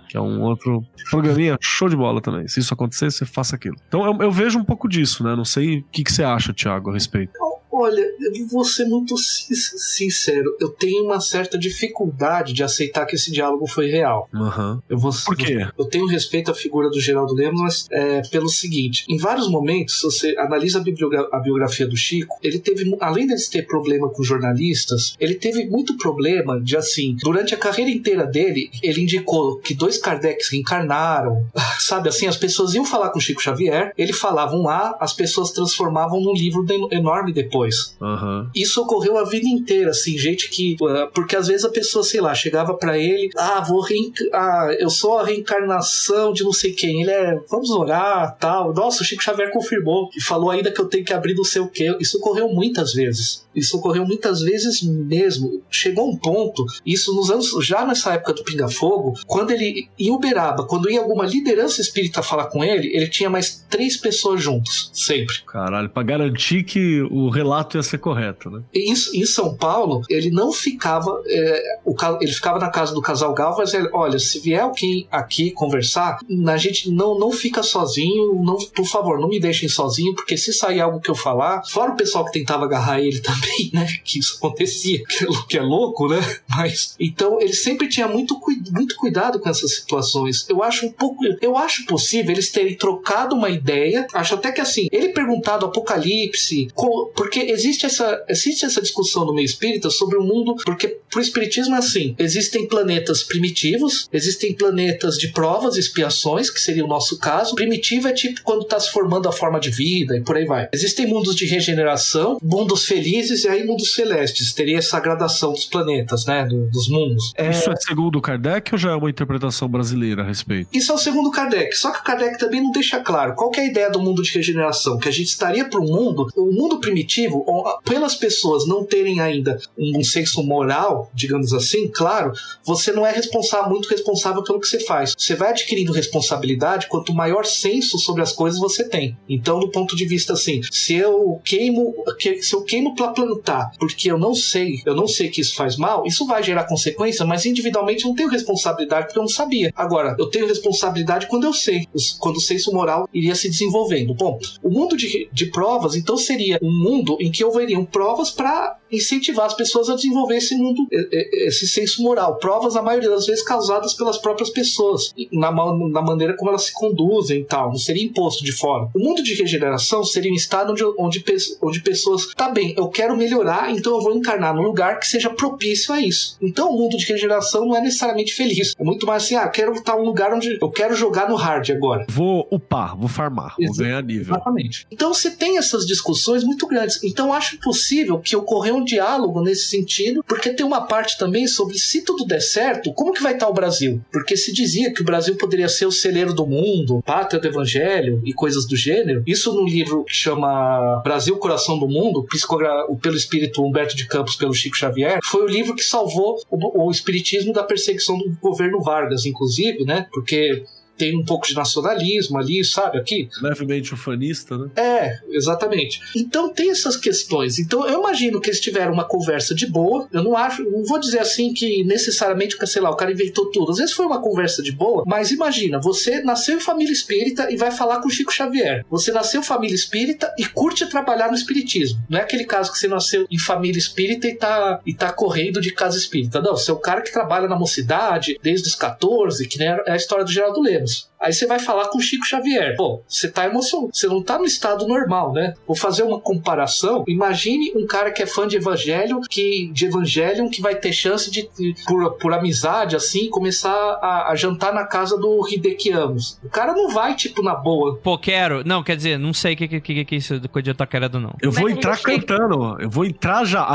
que é um outro programinha show de bola também. Se isso acontecer, você faça aquilo. Então eu vejo um pouco disso, né? Não sei o que você acha, Thiago, a respeito. Olha, eu vou ser muito sincero. Eu tenho uma certa dificuldade de aceitar que esse diálogo foi real. Uhum. Por quê? Eu tenho respeito à figura do Geraldo Lemos, mas pelo seguinte: em vários momentos, se você analisa a biografia do Chico, ele teve, além de ter problema com jornalistas, ele teve muito problema de, assim, durante a carreira inteira dele, ele indicou que 2 Kardec's reencarnaram, sabe, assim, as pessoas iam falar com o Chico Xavier, ele falava um A, as pessoas transformavam num livro enorme depois. Uhum. Isso ocorreu a vida inteira, assim, gente que... Porque às vezes a pessoa, sei lá, chegava pra ele, eu sou a reencarnação de não sei quem, vamos orar, tal. Nossa, o Chico Xavier confirmou e falou ainda que eu tenho que abrir não sei o quê. Isso ocorreu muitas vezes mesmo. Chegou um ponto, isso nos anos, já nessa época do Pinga Fogo, quando ele, em Uberaba, quando ia alguma liderança espírita falar com ele tinha mais 3 pessoas juntos, sempre. Caralho, pra garantir que o relato relato ia ser correto, né? Em São Paulo, ele não ficava... ele ficava na casa do casal Galvas, olha, se vier alguém aqui conversar, a gente não fica sozinho, por favor, não me deixem sozinho, porque se sair algo que eu falar, fora o pessoal que tentava agarrar ele também, né, que isso acontecia, que é louco, né, mas, então, ele sempre tinha muito cuidado com essas situações. Eu acho possível eles terem trocado uma ideia, acho até que assim, ele perguntado Apocalipse, porque existe essa discussão no meio espírita sobre o mundo, porque pro espiritismo é assim, existem planetas primitivos, existem planetas de provas e expiações, que seria o nosso caso. Primitivo é tipo quando tá se formando a forma de vida e por aí vai. Existem mundos de regeneração, mundos felizes e aí mundos celestes. Teria essa gradação dos planetas, né, dos mundos. Isso é segundo Kardec ou já é uma interpretação brasileira a respeito? Isso é o segundo Kardec, só que o Kardec também não deixa claro qual que é a ideia do mundo de regeneração, que a gente estaria para o mundo primitivo, pelas pessoas não terem ainda um senso moral, digamos assim, claro, você não é muito responsável pelo que você faz. Você vai adquirindo responsabilidade quanto maior senso sobre as coisas você tem. Então, do ponto de vista assim, se eu queimo para plantar, porque eu não sei que isso faz mal, isso vai gerar consequência, mas individualmente eu não tenho responsabilidade porque eu não sabia. Agora, eu tenho responsabilidade quando eu sei, quando o senso moral iria se desenvolvendo. Bom, o mundo de provas, então, seria um mundo em que houveriam provas para incentivar as pessoas a desenvolver esse mundo, esse senso moral. Provas, a maioria das vezes, causadas pelas próprias pessoas, na maneira como elas se conduzem e tal, não seria imposto de fora. O mundo de regeneração seria um estado onde pessoas, tá bem, eu quero melhorar, então eu vou encarnar num lugar que seja propício a isso. Então o mundo de regeneração não é necessariamente feliz, é muito mais assim, eu quero estar num lugar onde eu quero jogar no hard agora. Vou upar, vou farmar, vou ganhar nível. Exatamente. Então você tem essas discussões muito grandes. Então acho possível que ocorreu um diálogo nesse sentido, porque tem uma parte também sobre se tudo der certo, como que vai estar o Brasil? Porque se dizia que o Brasil poderia ser o celeiro do mundo, pátria do evangelho e coisas do gênero. Isso num livro que chama Brasil, Coração do Mundo, pelo espírito Humberto de Campos, pelo Chico Xavier, foi o livro que salvou o espiritismo da perseguição do governo Vargas, inclusive, né? Porque tem um pouco de nacionalismo ali, sabe, aqui. Levemente ufanista, né? Exatamente. Então tem essas questões. Então eu imagino que eles tiveram uma conversa de boa. Eu não vou dizer assim que necessariamente, sei lá, o cara inventou tudo. Às vezes foi uma conversa de boa, mas imagina, você nasceu em família espírita e vai falar com o Chico Xavier. Você nasceu em família espírita e curte trabalhar no espiritismo. Não é aquele caso que você nasceu em família espírita e tá correndo de casa espírita. Não, você é o cara que trabalha na mocidade desde os 14, que nem é a história do Geraldo Lemos. Aí você vai falar com o Chico Xavier. Pô, você tá emocionado, você não tá no estado normal, né? Vou fazer uma comparação. Imagine um cara que é fã de Evangelion, que vai ter chance de, por amizade, assim, começar a jantar na casa do Hideki Amos. O cara não vai, tipo, na boa. Pô, quero. Não, quer dizer, não sei o que é isso do que eu tô querendo, não. Eu vou entrar cantando. Eu vou entrar já.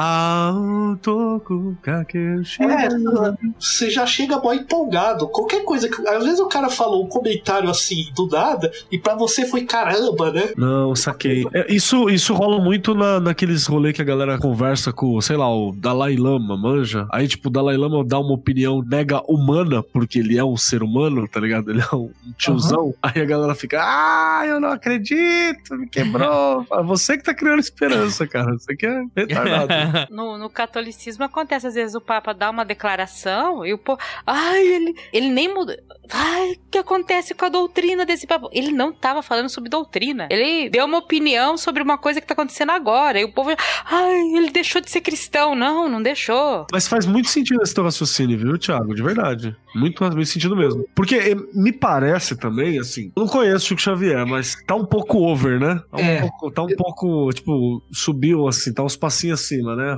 Você já chega mó empolgado. Qualquer coisa que. Às vezes o cara falou um comentário assim do nada e pra você foi caramba, né? Não, saquei. Isso rola muito naqueles rolês que a galera conversa com, sei lá, o Dalai Lama, manja? Aí, tipo, o Dalai Lama dá uma opinião mega humana, porque ele é um ser humano, tá ligado? Ele é um tiozão. Uhum. Aí a galera fica, eu não acredito, me quebrou. Você que tá criando esperança, cara. Você que é retardado. No catolicismo acontece, às vezes o Papa dá uma declaração e o povo, ele nem muda. O que acontece com a doutrina desse Papa? Ele não estava falando sobre doutrina. Ele deu uma opinião sobre uma coisa que está acontecendo agora. E o povo, ele deixou de ser cristão. Não deixou. Mas faz muito sentido esse teu raciocínio, viu, Thiago? De verdade. Muito sentido mesmo. Porque me parece também, assim, eu não conheço o Chico Xavier, mas tá um pouco over, né? Tá um pouco, tipo, subiu, assim, tá uns passinhos acima, né?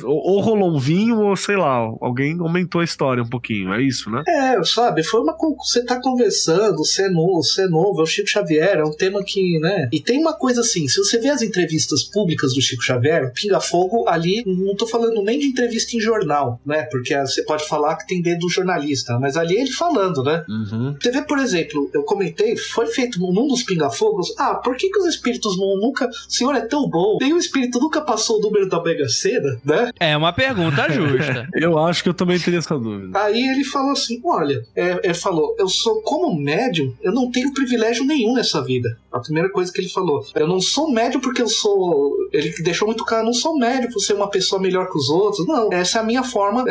Ou rolou um vinho, ou sei lá, alguém aumentou a história um pouquinho, é isso, né? Sabe, foi você tá conversando, você é novo, é o Chico Xavier, é um tema que, né? E tem uma coisa assim, se você vê as entrevistas públicas do Chico Xavier, o Pinga Fogo ali, não tô falando nem de entrevista em jornal, né? Porque você pode falar que tem dedo do jornalista, mas ali ele falando, né? Uhum. Você vê, por exemplo, eu comentei, foi feito num dos Pinga Fogos, por que os espíritos nunca, o senhor é tão bom, nenhum espírito nunca passou o número da Mega Sena, né? É uma pergunta justa. Eu acho que eu também teria essa dúvida. Aí ele falou assim, olha, ele falou, eu sou como médico, médium, eu não tenho privilégio nenhum nessa vida. A primeira coisa que ele falou. Eu não sou médium porque eu sou... Ele deixou muito claro, eu não sou médium por ser uma pessoa melhor que os outros. Não, essa é a minha forma,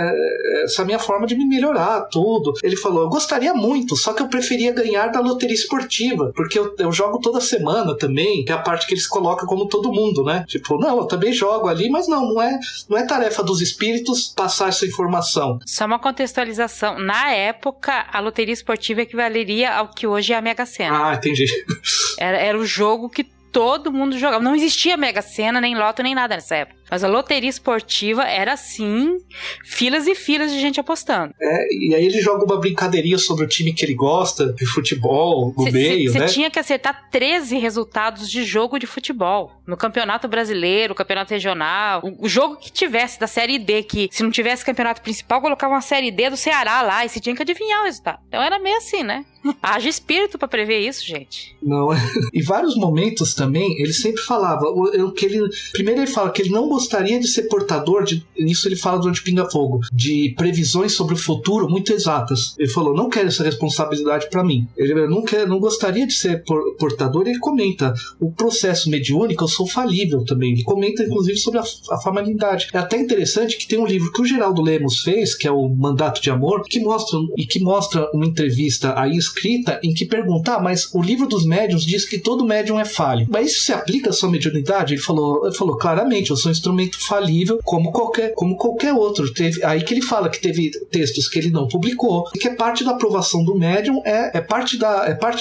de me melhorar, tudo. Ele falou, eu gostaria muito, só que eu preferia ganhar da loteria esportiva, porque eu jogo toda semana também, que é a parte que eles colocam como todo mundo, né? Tipo, não, eu também jogo ali, mas não é tarefa dos espíritos passar essa informação. Só uma contextualização. Na época, a loteria esportiva equivaleria ao que hoje é a Mega Sena. Ah, entendi. Era o jogo que todo mundo jogava. Não existia Mega Sena, nem loto, nem nada nessa época. Mas a loteria esportiva era, assim, filas e filas de gente apostando. E aí ele joga uma brincadeirinha sobre o time que ele gosta, de futebol, no meio, né? Você tinha que acertar 13 resultados de jogo de futebol. No Campeonato Brasileiro, Campeonato Regional. O jogo que tivesse da Série D, que se não tivesse campeonato principal, colocava uma Série D do Ceará lá, e você tinha que adivinhar o resultado. Então era meio assim, né? Haja espírito pra prever isso, gente. Não, em vários momentos também, ele sempre falava, primeiro ele fala que ele não gostaria de ser portador isso ele fala durante Pinga Fogo, de previsões sobre o futuro muito exatas. Ele falou, não quero essa responsabilidade pra mim. Ele não gostaria de ser portador. Ele comenta, o processo mediúnico, eu sou falível também. Ele comenta inclusive sobre a formalidade. É até interessante que tem um livro que o Geraldo Lemos fez, que é o Mandato de Amor, que mostra uma entrevista aí escrita em que pergunta, mas o livro dos médiuns diz que todo médium é falho. Mas isso se aplica à sua mediunidade? Ele falou claramente, eu sou um instrumento falível como qualquer outro. Aí que ele fala que teve textos que ele não publicou, e que é parte da aprovação do médium, é parte,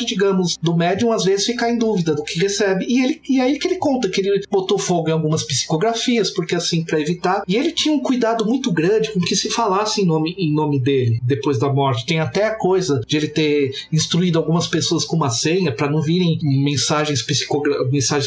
digamos, do médium às vezes ficar em dúvida do que recebe. E aí que ele conta que ele botou fogo em algumas psicografias, porque assim, para evitar. E ele tinha um cuidado muito grande com que se falasse em nome dele depois da morte. Tem até a coisa de ele ter instruído algumas pessoas com uma senha para não virem mensagens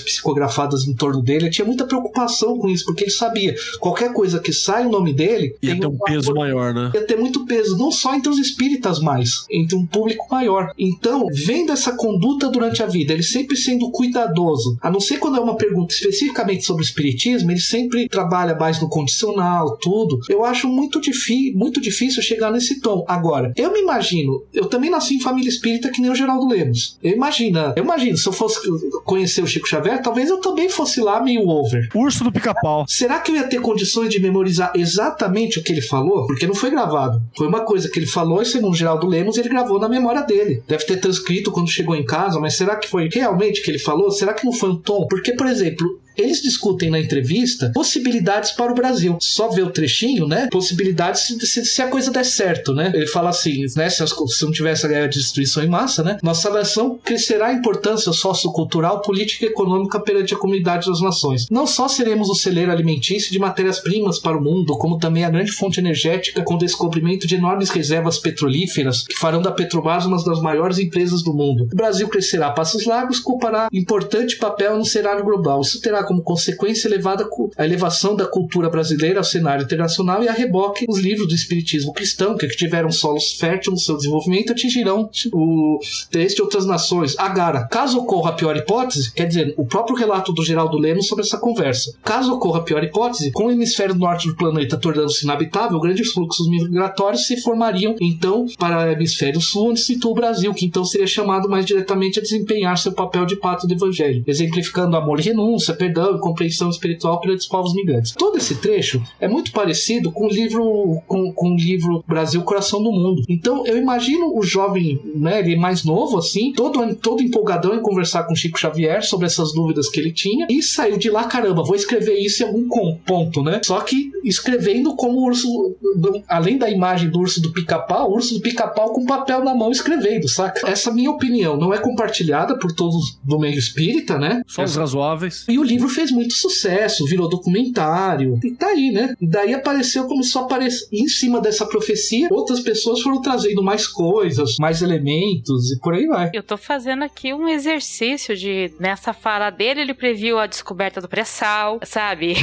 psicografadas em torno dele. Ele tinha muita preocupação com isso, porque ele sabia, qualquer coisa que sai o nome dele ia ter um peso maior, né? Ia ter muito peso, não só entre os espíritas mais, entre um público maior. Então, vendo essa conduta durante a vida, ele sempre sendo cuidadoso, a não ser quando é uma pergunta especificamente sobre o espiritismo, ele sempre trabalha mais no condicional, tudo. Eu acho muito difícil chegar nesse tom. Agora, eu me imagino, eu também nasci em família espírita que nem o Geraldo Lemos. Eu imagino, se eu fosse conhecer o Chico Xavier, talvez eu também fosse lá meio over. Urso do Pica-Pau. Será que eu ia ter condições de memorizar exatamente o que ele falou? Porque não foi gravado. Foi uma coisa que ele falou e, segundo o Geraldo Lemos, ele gravou na memória dele. Deve ter transcrito quando chegou em casa, mas será que foi realmente o que ele falou? Será que não foi um tom? Porque, por exemplo, eles discutem na entrevista possibilidades para o Brasil. Só vê o trechinho, né? Possibilidades se a coisa der certo, né? Ele fala assim, né? Se não tivesse a guerra de destruição em massa, né? Nossa nação crescerá a importância sociocultural, política e econômica perante a comunidade das nações. Não só seremos o celeiro alimentício de matérias-primas para o mundo, como também a grande fonte energética com o descobrimento de enormes reservas petrolíferas que farão da Petrobras uma das maiores empresas do mundo. O Brasil crescerá a passos largos, ocupará importante papel no cenário global. Isso terá como consequência a elevação da cultura brasileira ao cenário internacional e a reboque os livros do espiritismo cristão, que tiveram solos férteis no seu desenvolvimento, atingirão o interesse de outras nações. Agora, caso ocorra a pior hipótese, quer dizer, o próprio relato do Geraldo Lemos sobre essa conversa, caso ocorra a pior hipótese, com o hemisfério norte do planeta tornando-se inabitável, grandes fluxos migratórios se formariam, então, para o hemisfério sul, onde se situa o Brasil, que então seria chamado mais diretamente a desempenhar seu papel de pátria do evangelho, exemplificando amor e renúncia, perdão e compreensão espiritual pelos povos migrantes. Todo esse trecho é muito parecido com o livro Brasil, Coração do Mundo. Então, eu imagino o jovem, né, ele mais novo, assim, todo empolgadão em conversar com Chico Xavier sobre essas dúvidas que ele tinha, e saiu de lá, caramba, vou escrever isso em algum ponto, né? Só que escrevendo como o urso, além da imagem do urso do Pica-Pau, o urso do Pica-Pau com papel na mão escrevendo, saca? Essa minha opinião não é compartilhada por todos do meio espírita, né? Só os razoáveis. E o livro fez muito sucesso, virou documentário, e tá aí, né? E daí começou a aparecer em cima dessa profecia, outras pessoas foram trazendo mais coisas, mais elementos, e por aí vai. Eu tô fazendo aqui um exercício nessa fala dele, ele previu a descoberta do pré-sal, sabe?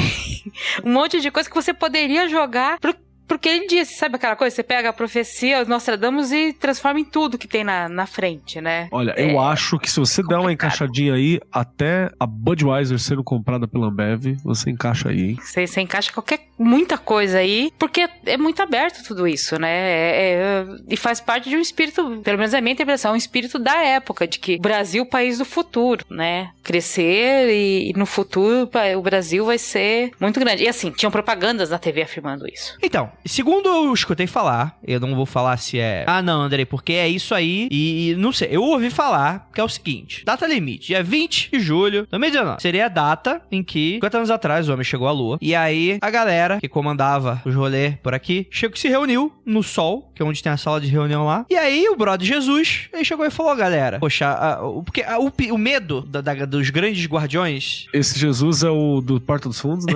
Um monte de coisa que você poderia jogar pro Porque ele disse, sabe aquela coisa? Você pega a profecia, Nostradamus e transforma em tudo que tem na frente, né? Olha, eu acho que se você der uma encaixadinha aí, até a Budweiser sendo comprada pela Ambev, você encaixa aí, hein? Você encaixa muita coisa aí, porque é muito aberto tudo isso, né? E faz parte de um espírito, pelo menos é a minha interpretação, um espírito da época, de que o Brasil é o país do futuro, né? Crescer e no futuro o Brasil vai ser muito grande. E assim, tinham propagandas na TV afirmando isso. Então, segundo eu escutei falar, eu não vou falar se é... Ah, não, Andrei, porque é isso aí e não sei. Eu ouvi falar que é o seguinte, data limite, dia 20 de julho de 2019. Seria a data em que, 50 anos atrás, o homem chegou à Lua. E aí, a galera que comandava os rolês por aqui, se reuniu no Sol, que é onde tem a sala de reunião lá. E aí, o brother Jesus, ele chegou e falou, galera, poxa, porque o medo dos grandes guardiões... Esse Jesus é o do Porta dos Fundos, né?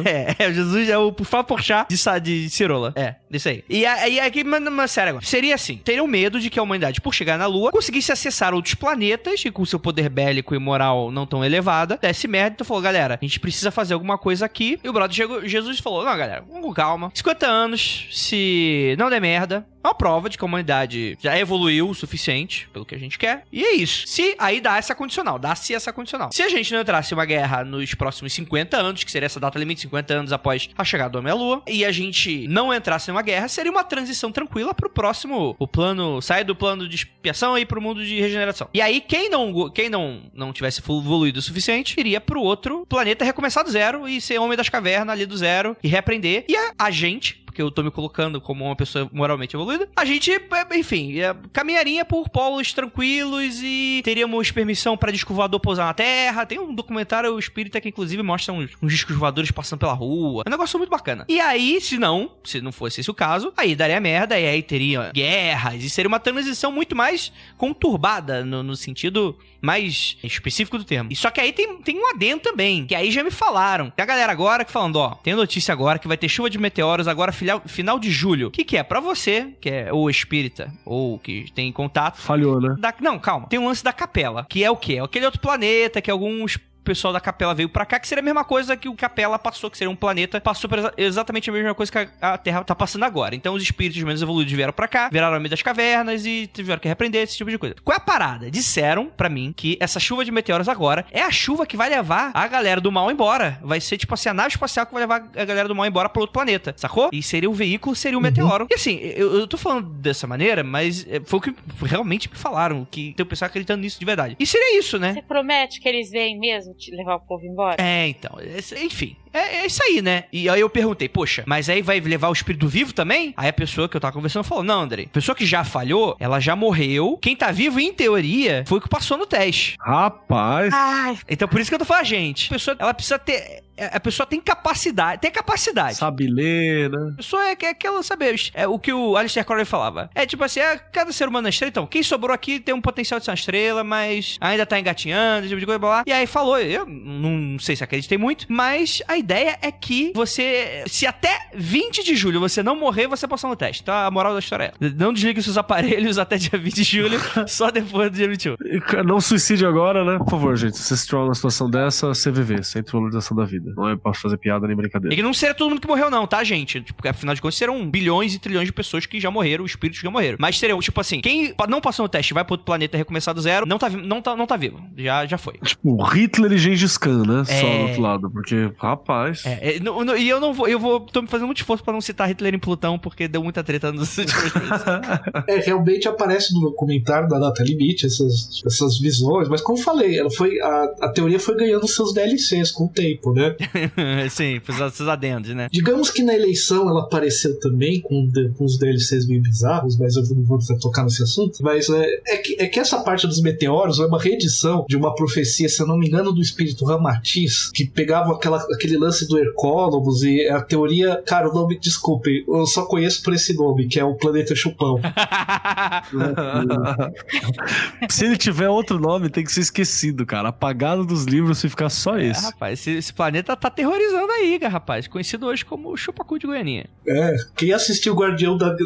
O Jesus é o Porchat de Cirola. Isso aí. E aí, aqui, mas sério agora, seria assim, teriam medo de que a humanidade, por chegar na Lua, conseguisse acessar outros planetas e com seu poder bélico e moral não tão elevada, desse merda. Então falou, galera, a gente precisa fazer alguma coisa aqui. E o brother Jesus falou, não, galera, vamos com calma. 50 anos, se não der merda, é uma prova de que a humanidade já evoluiu o suficiente, pelo que a gente quer. E é isso. Se aí dá-se essa condicional. Se a gente não entrasse em uma guerra nos próximos 50 anos, que seria essa data limite, 50 anos após a chegada do homem à Lua, e a gente não entrasse em uma guerra, seria uma transição tranquila pro próximo, sair do plano de expiação e ir pro mundo de regeneração. E aí, quem não tivesse evoluído o suficiente, iria pro outro planeta recomeçar do zero e ser homem das cavernas ali do zero e reaprender. E a gente, porque eu tô me colocando como uma pessoa moralmente evoluída, a gente, enfim, caminharia por polos tranquilos e teríamos permissão para disco voador pousar na Terra. Tem um documentário espírita que inclusive mostra uns discos voadores passando pela rua. É um negócio muito bacana. E aí, se não fosse esse o caso, aí daria merda e aí teria guerras e seria uma transição muito mais conturbada no sentido mais específico do termo. E só que aí tem um adendo também, que aí já me falaram. Tem a galera agora que falando, tem notícia agora que vai ter chuva de meteoros agora final de julho. O que é? Pra você, que é ou espírita, ou que tem contato... Falhou, né? Não, calma. Tem um lance da Capela, que é o quê? É aquele outro planeta que alguns... pessoal da Capela veio pra cá, que seria a mesma coisa que o Capela passou, que seria um planeta, passou por exatamente a mesma coisa que a Terra tá passando agora. Então os espíritos menos evoluídos vieram pra cá, viraram ao meio das cavernas e tiveram que repreender esse tipo de coisa. Qual é a parada? Disseram pra mim que essa chuva de meteoros agora é a chuva que vai levar a galera do mal embora. Vai ser tipo assim, a nave espacial que vai levar a galera do mal embora pra outro planeta, sacou? E seria o veículo, seria o meteoro. E assim, eu tô falando dessa maneira, mas foi o que realmente me falaram, que tem o pessoal acreditando nisso de verdade. E seria isso, né? Você promete que eles vêm mesmo levar o povo embora? Então, enfim. É isso aí, né? E aí eu perguntei, poxa, mas aí vai levar o espírito vivo também? Aí a pessoa que eu tava conversando falou, não, Andrei, a pessoa que já falhou, ela já morreu. Quem tá vivo, em teoria, foi o que passou no teste. Rapaz. Então por isso que eu tô falando, gente, a pessoa, ela precisa ter... A pessoa tem capacidade. Sabe ler, né? A pessoa é aquela, sabe, o que o Aleister Crowley falava. É tipo assim, cada ser humano é estrela, então, quem sobrou aqui tem um potencial de ser uma estrela, mas ainda tá engatinhando, tipo de coisa, blá, blá. E aí falou, eu não sei se acreditei muito, mas a ideia é que você, se até 20 de julho você não morrer, você passou no teste. Então a moral da história é, não desligue seus aparelhos até dia 20 de julho, só depois do dia 21. Não suicide agora, né? Por favor, gente, se você se tiver uma situação dessa, CVV, Centro de Valorização da Vida. Não é pra fazer piada nem brincadeira. E que não seria todo mundo que morreu não, tá, gente? Tipo, afinal de contas, serão bilhões e trilhões de pessoas que já morreram, espíritos que já morreram. Mas seriam, tipo assim, quem não passou no teste vai pro outro planeta recomeçar do zero, não tá vivo. Já foi. Tipo, Hitler e Gengis Khan, né? Só do outro lado, porque, rapaz... E tô me fazendo muito esforço pra não citar Hitler em Plutão, porque deu muita treta nos últimos meses. Realmente aparece no documentário da data limite essas visões, mas como eu falei, a teoria foi ganhando seus DLCs com o tempo, né? Sim, esses adendos, né? Digamos que na eleição ela apareceu também com uns DLCs meio bizarros, mas eu não vou tocar nesse assunto. Mas é que essa parte dos meteoros é uma reedição de uma profecia, se eu não me engano, do espírito Ramatiz, que pegava aquele lance do Hercólogos e a teoria... Cara, o nome, desculpe, eu só conheço por esse nome, que é o Planeta Chupão. Se ele tiver outro nome, tem que ser esquecido, cara. Apagado dos livros e ficar só esse. Rapaz, esse planeta tá aterrorizando aí, rapaz. Conhecido hoje como Chupacu de Goianinha. Quem assistiu o Guardião da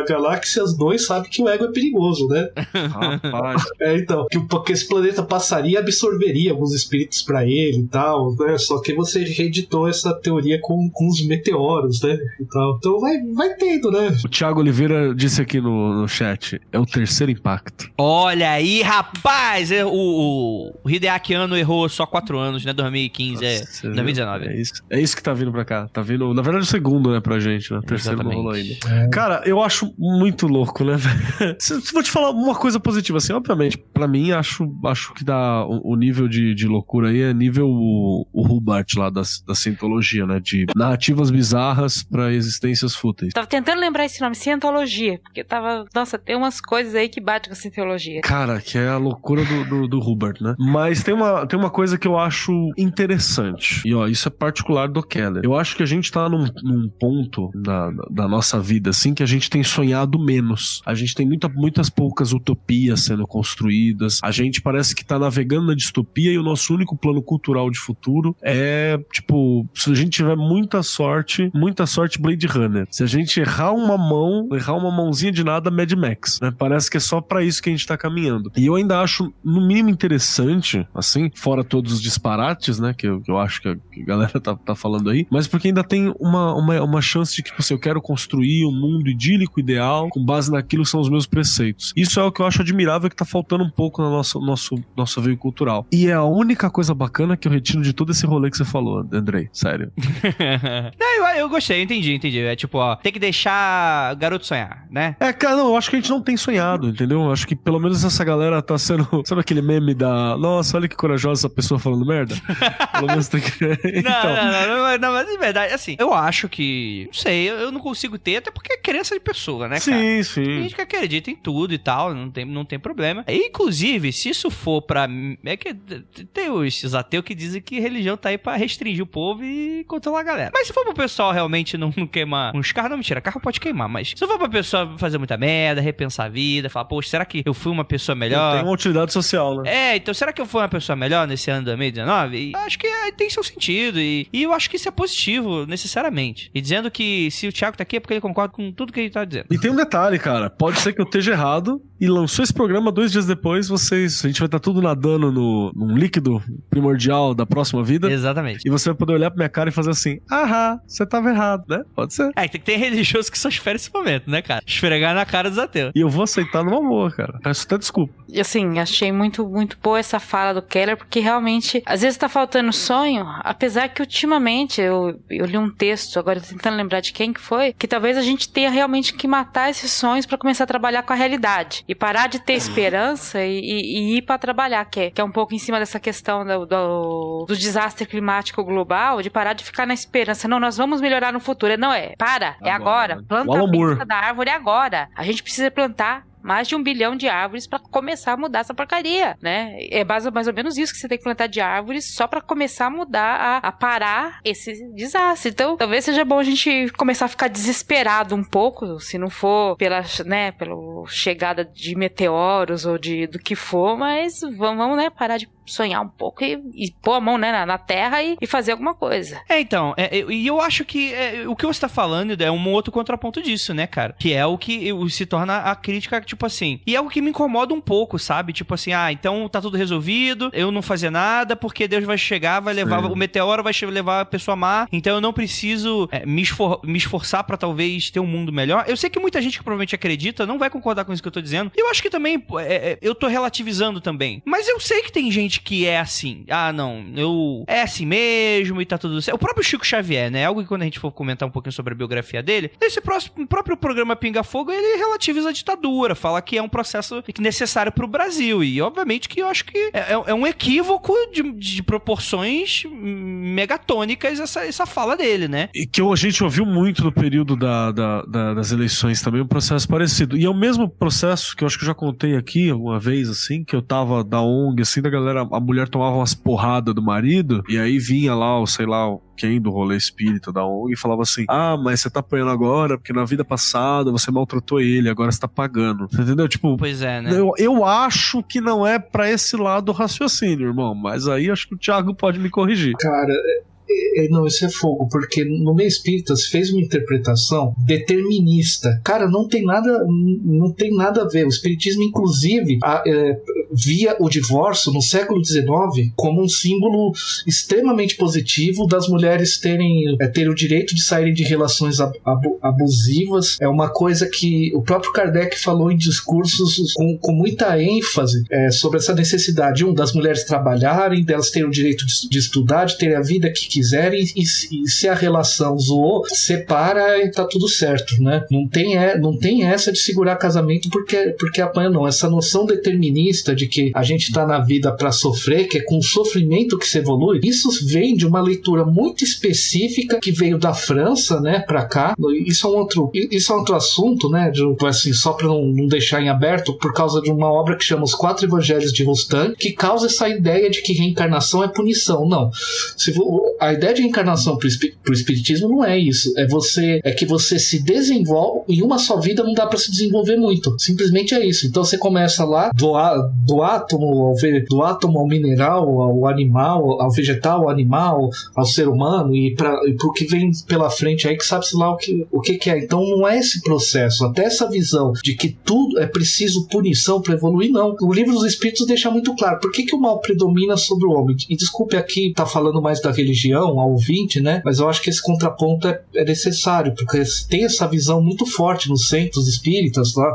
Galáxias 2 sabe que o ego é perigoso, né? Rapaz. Então, que esse planeta passaria e absorveria alguns espíritos pra ele e tal, né? Só que você ele reeditou essa teoria com os meteoros, né? Então vai tendo, né? O Thiago Oliveira disse aqui no chat, é o terceiro impacto. Olha aí, rapaz! O Hideaki Anno errou só 4 anos, né? 2015, Nossa, 2019. É isso que tá vindo pra cá. Tá vindo, na verdade, o segundo, né, pra gente, né? O terceiro não rolou ainda. Cara, eu acho muito louco, né, velho? Vou te falar uma coisa positiva, assim, obviamente, pra mim, acho que dá o nível de loucura aí é nível o Hubbard lá da cientologia, né? De narrativas bizarras pra existências fúteis. Tava tentando lembrar esse nome, cientologia, porque nossa, tem umas coisas aí que batem com a cientologia. Cara, que é a loucura do Hubbard, né? Mas tem uma coisa que eu acho interessante, e ó, isso é particular do Keller. Eu acho que a gente tá num ponto da nossa vida, assim, que a gente tem sonhado menos. A gente tem muitas poucas utopias sendo construídas. A gente parece que tá navegando na distopia e o nosso único plano cultural de futuro é, tipo, se a gente tiver muita sorte Blade Runner. Se a gente errar uma mãozinha de nada, Mad Max, né? Parece que é só pra isso que a gente tá caminhando. E eu ainda acho, no mínimo, interessante, assim, fora todos os disparates, né, que eu acho que a galera tá falando aí, mas porque ainda tem uma chance de que, tipo assim, eu quero construir um mundo idílico, ideal, com base naquilo que são os meus preceitos. Isso é o que eu acho admirável, que tá faltando um pouco no nosso veio cultural. E é a única coisa bacana que eu retiro de todo esse rolê que você falou, Andrei. Sério. Não, eu gostei, entendi. É tipo, ó, tem que deixar o garoto sonhar, né? Cara, não, eu acho que a gente não tem sonhado, entendeu? Eu acho que pelo menos essa galera tá sendo... Sabe aquele meme da... Nossa, olha que corajosa essa pessoa falando merda? Pelo menos tem que... Então. Não, mas de verdade, assim, eu acho que... Não sei, eu não consigo ter, até porque é crença de pessoa, né, cara? Sim. Tem gente que acredita em tudo e tal, não tem problema. E, inclusive, se isso for pra... É que tem os ateus que dizem que religião tá aí pra restringir o povo e controlar a galera. Mas se for pro pessoal realmente não queimar uns carros, não, mentira, carro pode queimar, mas se for pra pessoa fazer muita merda, repensar a vida, falar, poxa, será que eu fui uma pessoa melhor? Tem uma utilidade social, né? Então será que eu fui uma pessoa melhor nesse ano de 2019? E acho que tem seu sentido, e eu acho que isso é positivo, necessariamente. E dizendo que se o Thiago tá aqui é porque ele concorda com tudo que ele tá dizendo. E tem um detalhe, cara, pode ser que eu esteja errado, e lançou esse programa 2 dias depois, a gente vai estar tudo nadando num líquido primordial da próxima vida. Exatamente. E você vai poder olhar pra minha cara e fazer assim, você tava errado, né? Pode ser. Tem que ter religioso que só espera esse momento, né, cara? Esfregar na cara dos ateus. E eu vou aceitar numa boa, cara. Peço até desculpa. E assim, achei muito, muito boa essa fala do Keller, porque realmente, às vezes tá faltando sonho, apesar que ultimamente, eu li um texto, agora tentando lembrar de quem que foi, que talvez a gente tenha realmente que matar esses sonhos pra começar a trabalhar com a realidade. E parar de ter esperança e ir pra trabalhar, que é um pouco em cima dessa questão do desastre climático global, de parar de ficar na esperança. Não, nós vamos melhorar no futuro. É agora. Planta a pinta da árvore agora. A gente precisa plantar mais de 1 bilhão de árvores pra começar a mudar essa porcaria, né? É mais ou menos isso que você tem que plantar de árvores só pra começar a mudar, a parar esse desastre. Então, talvez seja bom a gente começar a ficar desesperado um pouco, se não for pela chegada de meteoros ou do que for, mas vamos, né, parar de sonhar um pouco e pôr a mão, né, na terra e fazer alguma coisa. Então, e eu acho que o que você tá falando é um outro contraponto disso, né, cara? Que é o que se torna a crítica, tipo assim, e é algo que me incomoda um pouco, sabe? Tipo assim, então tá tudo resolvido, eu não fazer nada, porque Deus vai chegar, vai levar, o meteoro vai levar a pessoa má, então eu não preciso me esforçar pra talvez ter um mundo melhor. Eu sei que muita gente que provavelmente acredita não vai concordar com isso que eu tô dizendo, e eu acho que também, eu tô relativizando também, mas eu sei que tem gente que é assim, é assim mesmo e tá tudo certo. O próprio Chico Xavier, né? Algo que quando a gente for comentar um pouquinho sobre a biografia dele, nesse próprio programa Pinga Fogo, ele relativiza a ditadura, fala que é um processo necessário pro Brasil, e obviamente que eu acho que é um equívoco de proporções megatônicas essa fala dele, né? E que a gente ouviu muito no período das eleições também, um processo parecido. E é o mesmo processo que eu acho que eu já contei aqui uma vez, assim, que eu tava da ONG, assim, da galera, a mulher tomava umas porradas do marido, e aí vinha lá, quem do rolê espírita da ONG e falava assim, mas você tá apanhando agora porque na vida passada você maltratou ele, agora você tá pagando. Você entendeu? Tipo, pois é, né? Eu acho que não é pra esse lado do raciocínio, irmão, mas aí acho que o Thiago pode me corrigir. Cara, não, isso é fogo, porque no meio espírita se fez uma interpretação determinista. Cara, não tem nada a ver. O espiritismo, inclusive, via o divórcio no século XIX como um símbolo extremamente positivo das mulheres terem o direito de saírem de relações abusivas. É uma coisa que o próprio Kardec falou em discursos com muita ênfase sobre essa necessidade, das mulheres trabalharem, delas terem o direito de estudar, de ter a vida que quiserem, e se a relação zoou, separa e tá tudo certo, né? Não tem essa de segurar casamento porque apanha, não. Essa noção determinista de que a gente tá na vida para sofrer, que é com o sofrimento que se evolui, isso vem de uma leitura muito específica que veio da França, né, para cá. Isso é um outro assunto, né, assim, só para não deixar em aberto, por causa de uma obra que chama Os Quatro Evangelhos de Rostand, que causa essa ideia de que reencarnação é punição. Não. A ideia de reencarnação pro espiritismo não é isso. É que você se desenvolve, em uma só vida não dá para se desenvolver muito. Simplesmente é isso. Então você começa lá do átomo ao mineral, ao animal, ao vegetal, ao animal, ao ser humano, e pro que vem pela frente aí, que sabe-se lá o que é. Então não é esse processo. Até essa visão de que tudo é preciso punição para evoluir, não. O Livro dos Espíritos deixa muito claro por que o mal predomina sobre o homem. E desculpe aqui, tá falando mais da religião, ao ouvinte, né? Mas eu acho que esse contraponto é necessário, porque tem essa visão muito forte nos centros espíritas lá.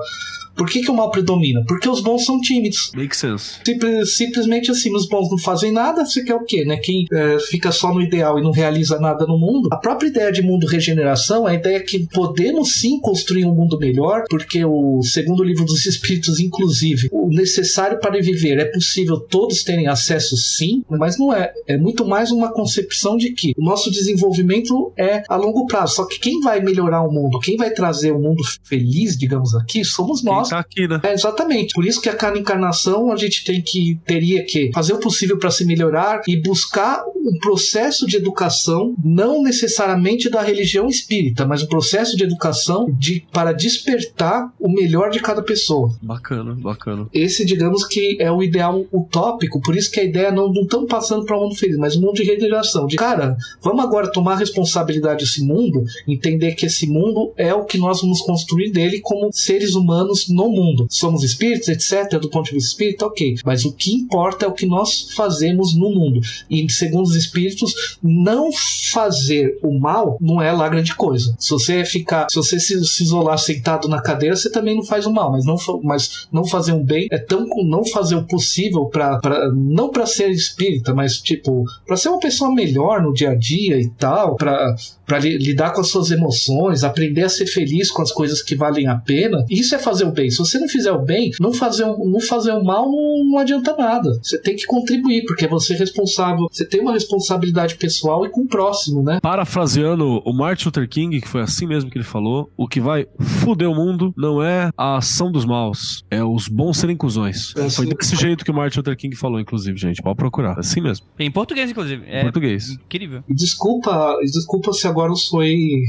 Por que o mal predomina? Porque os bons são tímidos. Make sense. Simplesmente assim, os bons não fazem nada, você quer o quê, né? Quem fica só no ideal e não realiza nada no mundo. A própria ideia de mundo regeneração, a ideia que podemos sim construir um mundo melhor, porque segundo o Livro dos Espíritos, inclusive, o necessário para viver é possível todos terem acesso, sim, mas não é. É muito mais uma concepção de que o nosso desenvolvimento é a longo prazo. Só que quem vai melhorar o mundo, quem vai trazer um mundo feliz, digamos aqui, somos nós. Tá aqui, né? Exatamente. Por isso que a cada encarnação a gente teria que fazer o possível para se melhorar e buscar um processo de educação, não necessariamente da religião espírita, mas um processo de educação para despertar o melhor de cada pessoa. Bacana. Esse, digamos que é o ideal utópico, por isso que a ideia não estamos passando para um mundo feliz, mas um mundo de regeneração. Cara, vamos agora tomar responsabilidade desse mundo, entender que esse mundo é o que nós vamos construir dele como seres humanos no mundo. Somos espíritos, etc. Do ponto de vista espírita, ok. Mas o que importa é o que nós fazemos no mundo. E segundo os espíritos, não fazer o mal não é lá grande coisa. Se você se isolar sentado na cadeira, você também não faz o mal. Mas não fazer um bem é não fazer o possível não para ser espírita, mas tipo, para ser uma pessoa melhor no dia a dia e tal, para lidar com as suas emoções, aprender a ser feliz com as coisas que valem a pena. Isso é fazer o bem. Se você não fizer o bem, não fazer o mal não adianta nada. Você tem que contribuir, porque você é responsável, você tem uma responsabilidade pessoal e com o próximo, né? Parafraseando o Martin Luther King, que foi assim mesmo que ele falou, o que vai foder o mundo não é a ação dos maus, é os bons serem cuzões. Foi desse jeito que o Martin Luther King falou, inclusive, gente. Pode procurar. Assim mesmo. Em português, inclusive. Em português. Incrível. Desculpa se agora eu sou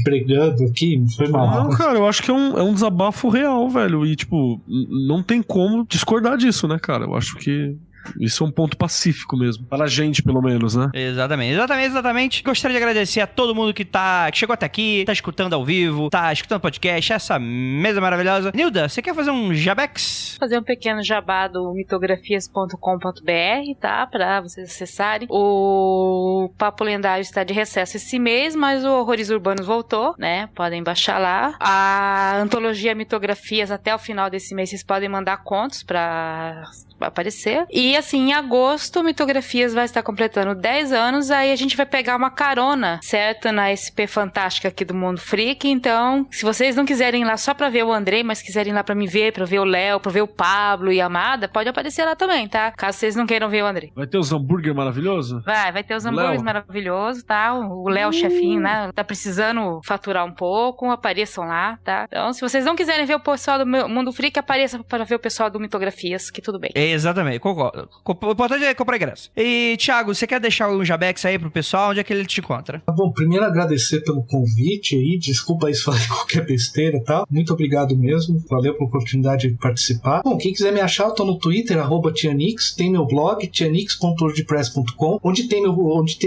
pregando aqui, foi mal. Não, cara, eu acho que é um desabafo real, velho. E, tipo, não tem como discordar disso, né, cara? Eu acho que isso é um ponto pacífico mesmo. Para a gente, pelo menos, né? Exatamente. Gostaria de agradecer a todo mundo que chegou até aqui, tá escutando ao vivo, tá escutando podcast, essa mesa maravilhosa. Nilda, você quer fazer um jabex? Fazer um pequeno jabá do mitografias.com.br, tá? Pra vocês acessarem. O Papo Lendário está de recesso esse mês, mas o Horrores Urbanos voltou, né? Podem baixar lá. A antologia Mitografias, até o final desse mês, vocês podem mandar contos pra aparecer. E assim, em agosto, Mitografias vai estar completando 10 anos, aí a gente vai pegar uma carona, certo? Na SP Fantástica aqui do Mundo Freak. Então, se vocês não quiserem ir lá só pra ver o Andrei, mas quiserem ir lá pra me ver, pra ver o Léo, pra ver o Pablo e a Amada, pode aparecer lá também, tá? Caso vocês não queiram ver o Andrei. Vai ter os hambúrguer maravilhosos? Vai ter os hambúrgueres maravilhosos, tá? O Léo, chefinho, né? Tá precisando faturar um pouco, apareçam lá, tá? Então, se vocês não quiserem ver o pessoal do Mundo Freak, apareça para ver o pessoal do Mitografias, que tudo bem. Exatamente, concordo. foda. O importante é comprar ingresso. E, Thiago, você quer deixar um jabex aí pro pessoal? Onde é que ele te encontra? Tá bom, primeiro agradecer pelo convite aí, desculpa aí se falei qualquer besteira e tal. Muito obrigado mesmo, valeu pela oportunidade de participar. Bom, quem quiser me achar, eu tô no Twitter, @Tianix, tem meu blog, tianix.wordpress.com, onde tem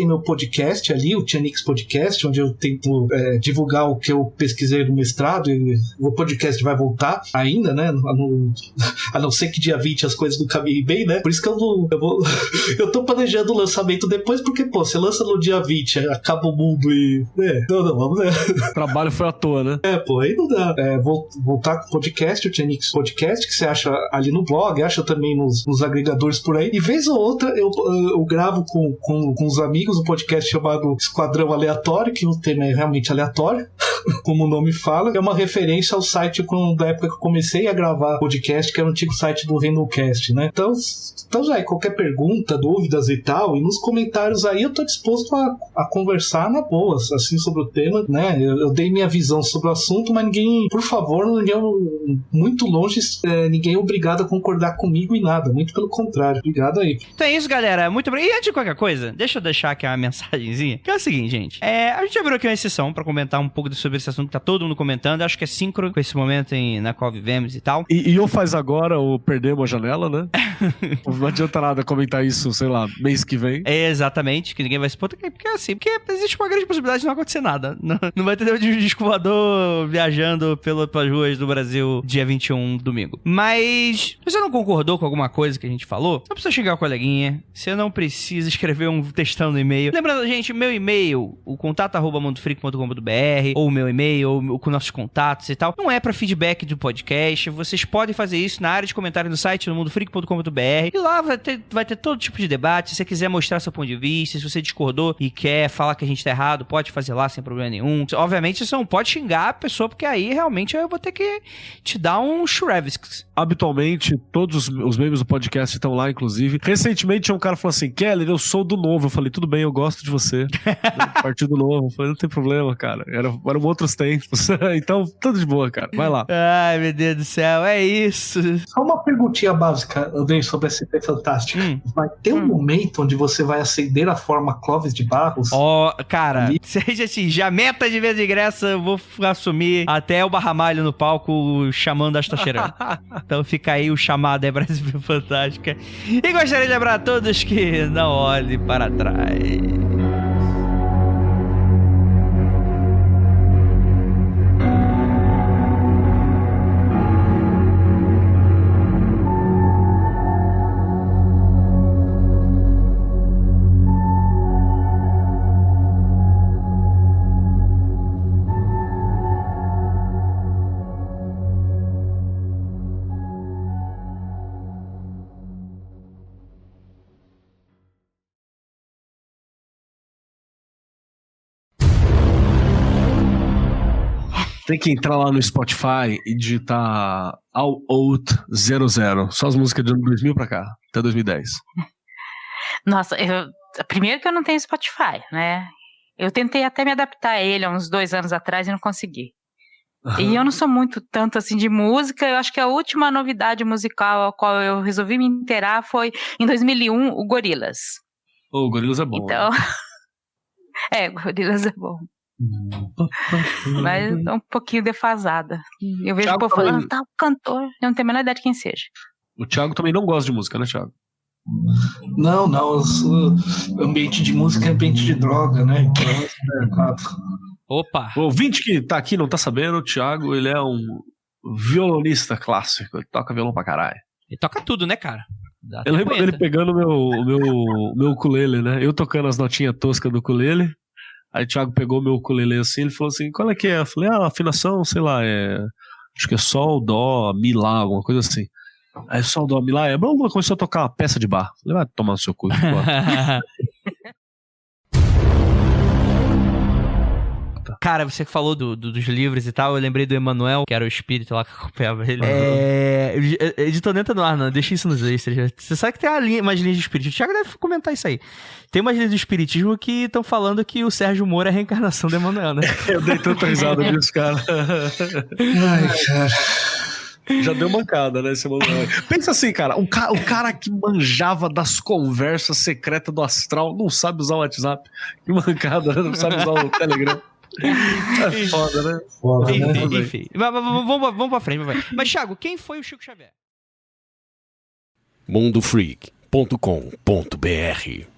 meu podcast ali, o Tianix Podcast, onde eu tento divulgar o que eu pesquisei no mestrado, e o podcast vai voltar ainda, né, a não ser que dia 20 as coisas não caminhem bem, né, por isso que eu tô planejando o lançamento depois, porque, pô, você lança no dia 20, acaba o mundo e... Não, vamos, né. O trabalho foi à toa, né? Pô, aí não dá. Voltar com o podcast, o Tianix Podcast, que você acha ali no blog, acha também nos agregadores por aí, e vez ou outra eu gravo com os amigos um podcast chamado Esquadrão Aleatório, que o tema é realmente aleatório, como o nome fala, é uma referência ao site da época que eu comecei a gravar podcast, que era o antigo site do Randallcast, né? Então já qualquer pergunta, dúvidas e tal, e nos comentários aí eu tô disposto a conversar na boa, assim, sobre o tema, né? Eu dei minha visão sobre o assunto, mas ninguém, por favor, muito longe, ninguém é obrigado a concordar comigo em nada, muito pelo contrário. Obrigado aí. Então é isso, galera. Muito obrigado. E antes de qualquer coisa, deixa eu deixar aqui uma mensagenzinha, que é o seguinte, gente. A gente abriu aqui uma exceção pra comentar um pouco sobre esse assunto que tá todo mundo comentando. Eu acho que é síncrono com esse momento na qual vivemos e tal. E ou faz agora ou perdemos a janela, né? Não adianta nada comentar isso, sei lá, mês que vem. Exatamente, que ninguém vai se porque existe uma grande possibilidade de não acontecer nada. Não vai ter um disco voador viajando pelas ruas do Brasil dia 21, domingo. Mas, se você não concordou com alguma coisa que a gente falou, não precisa xingar o coleguinha, você não precisa escrever um textão no e-mail. Lembrando, gente, meu e-mail, o contato@mundofreak.com.br, ou o meu e-mail, ou com nossos contatos e tal, não é pra feedback do podcast. Vocês podem fazer isso na área de comentário no site, no mundofreak.com.br, e lá vai ter todo tipo de debate. Se você quiser mostrar seu ponto de vista, se você discordou e quer falar que a gente tá errado, pode fazer lá sem problema nenhum. Obviamente, você não pode xingar a pessoa, porque aí realmente eu vou ter que te dar um Shrevisks. Habitualmente, todos os membros do podcast estão lá, inclusive. Recentemente, tinha um cara que falou assim: Keller, eu sou do Novo. Eu falei, tudo bem, eu gosto de você. Partido Novo. Eu falei, não tem problema, cara. Eram outros tempos. Então, tudo de boa, cara. Vai lá. Ai, meu Deus do céu, é isso. Só uma perguntinha básica, Andrei, sobre essa IP fantástica. Vai ter um momento onde você vai acender a forma Clóvis de Barros? Cara, seja assim, já meta de vez de ingresso, eu vou assumir até o Barramalho no palco chamando Asta Cheirando. Então fica aí o chamado, é Brasil Fantástica. E gostaria de lembrar a todos que não olhe para trás. Tem que entrar lá no Spotify e digitar All Out 00. Só as músicas de ano 2000 pra cá, até 2010. Nossa, primeiro que eu não tenho Spotify, né? Eu tentei até me adaptar a ele há uns 2 anos atrás e não consegui. E eu não sou muito tanto assim de música. Eu acho que a última novidade musical a qual eu resolvi me inteirar foi em 2001, o Gorillaz. O Gorillaz é bom. Então, Gorillaz é bom. Mas é um pouquinho defasada. Eu vejo o povo falando, tá, o cantor. Eu não tenho a menor ideia de quem seja. O Thiago também não gosta de música, né, Thiago? Não, ambiente de música é ambiente de droga, né? Então, Opa! O ouvinte que tá aqui não tá sabendo, o Thiago, ele é um violonista clássico, ele toca violão pra caralho. Ele toca tudo, né, cara? Eu lembro dele pegando o meu ukulele, né? Eu tocando as notinhas toscas do ukulele. Aí o Thiago pegou meu ukulele assim, ele falou assim, qual é que é? Eu falei, afinação, sei lá, acho que é sol, dó, mi, lá, alguma coisa assim. Aí sol, dó, mi, lá, começou a tocar uma peça de bar. Eu falei, vai tomar no seu cu. Cara, você que falou dos livros e tal, eu lembrei do Emanuel, que era o espírito lá que acompanhava ele. Editor Nenta no ar, não, deixa isso nos extras. Você sabe que tem umas linhas de espiritismo. O Thiago deve comentar isso aí. Tem umas linhas de espiritismo que estão falando que o Sérgio Moro é a reencarnação do Emanuel, né? Eu dei tanta risada disso, cara. Ai, cara. Já deu mancada, né? Esse pensa assim, cara, o cara que manjava das conversas secretas do astral não sabe usar o WhatsApp. Que mancada, né? Não sabe usar o Telegram. É foda, né? Foda, né? Enfim. Vamos pra frente, vai. Mas, Thiago, quem foi o Chico Xavier? mundofreak.com.br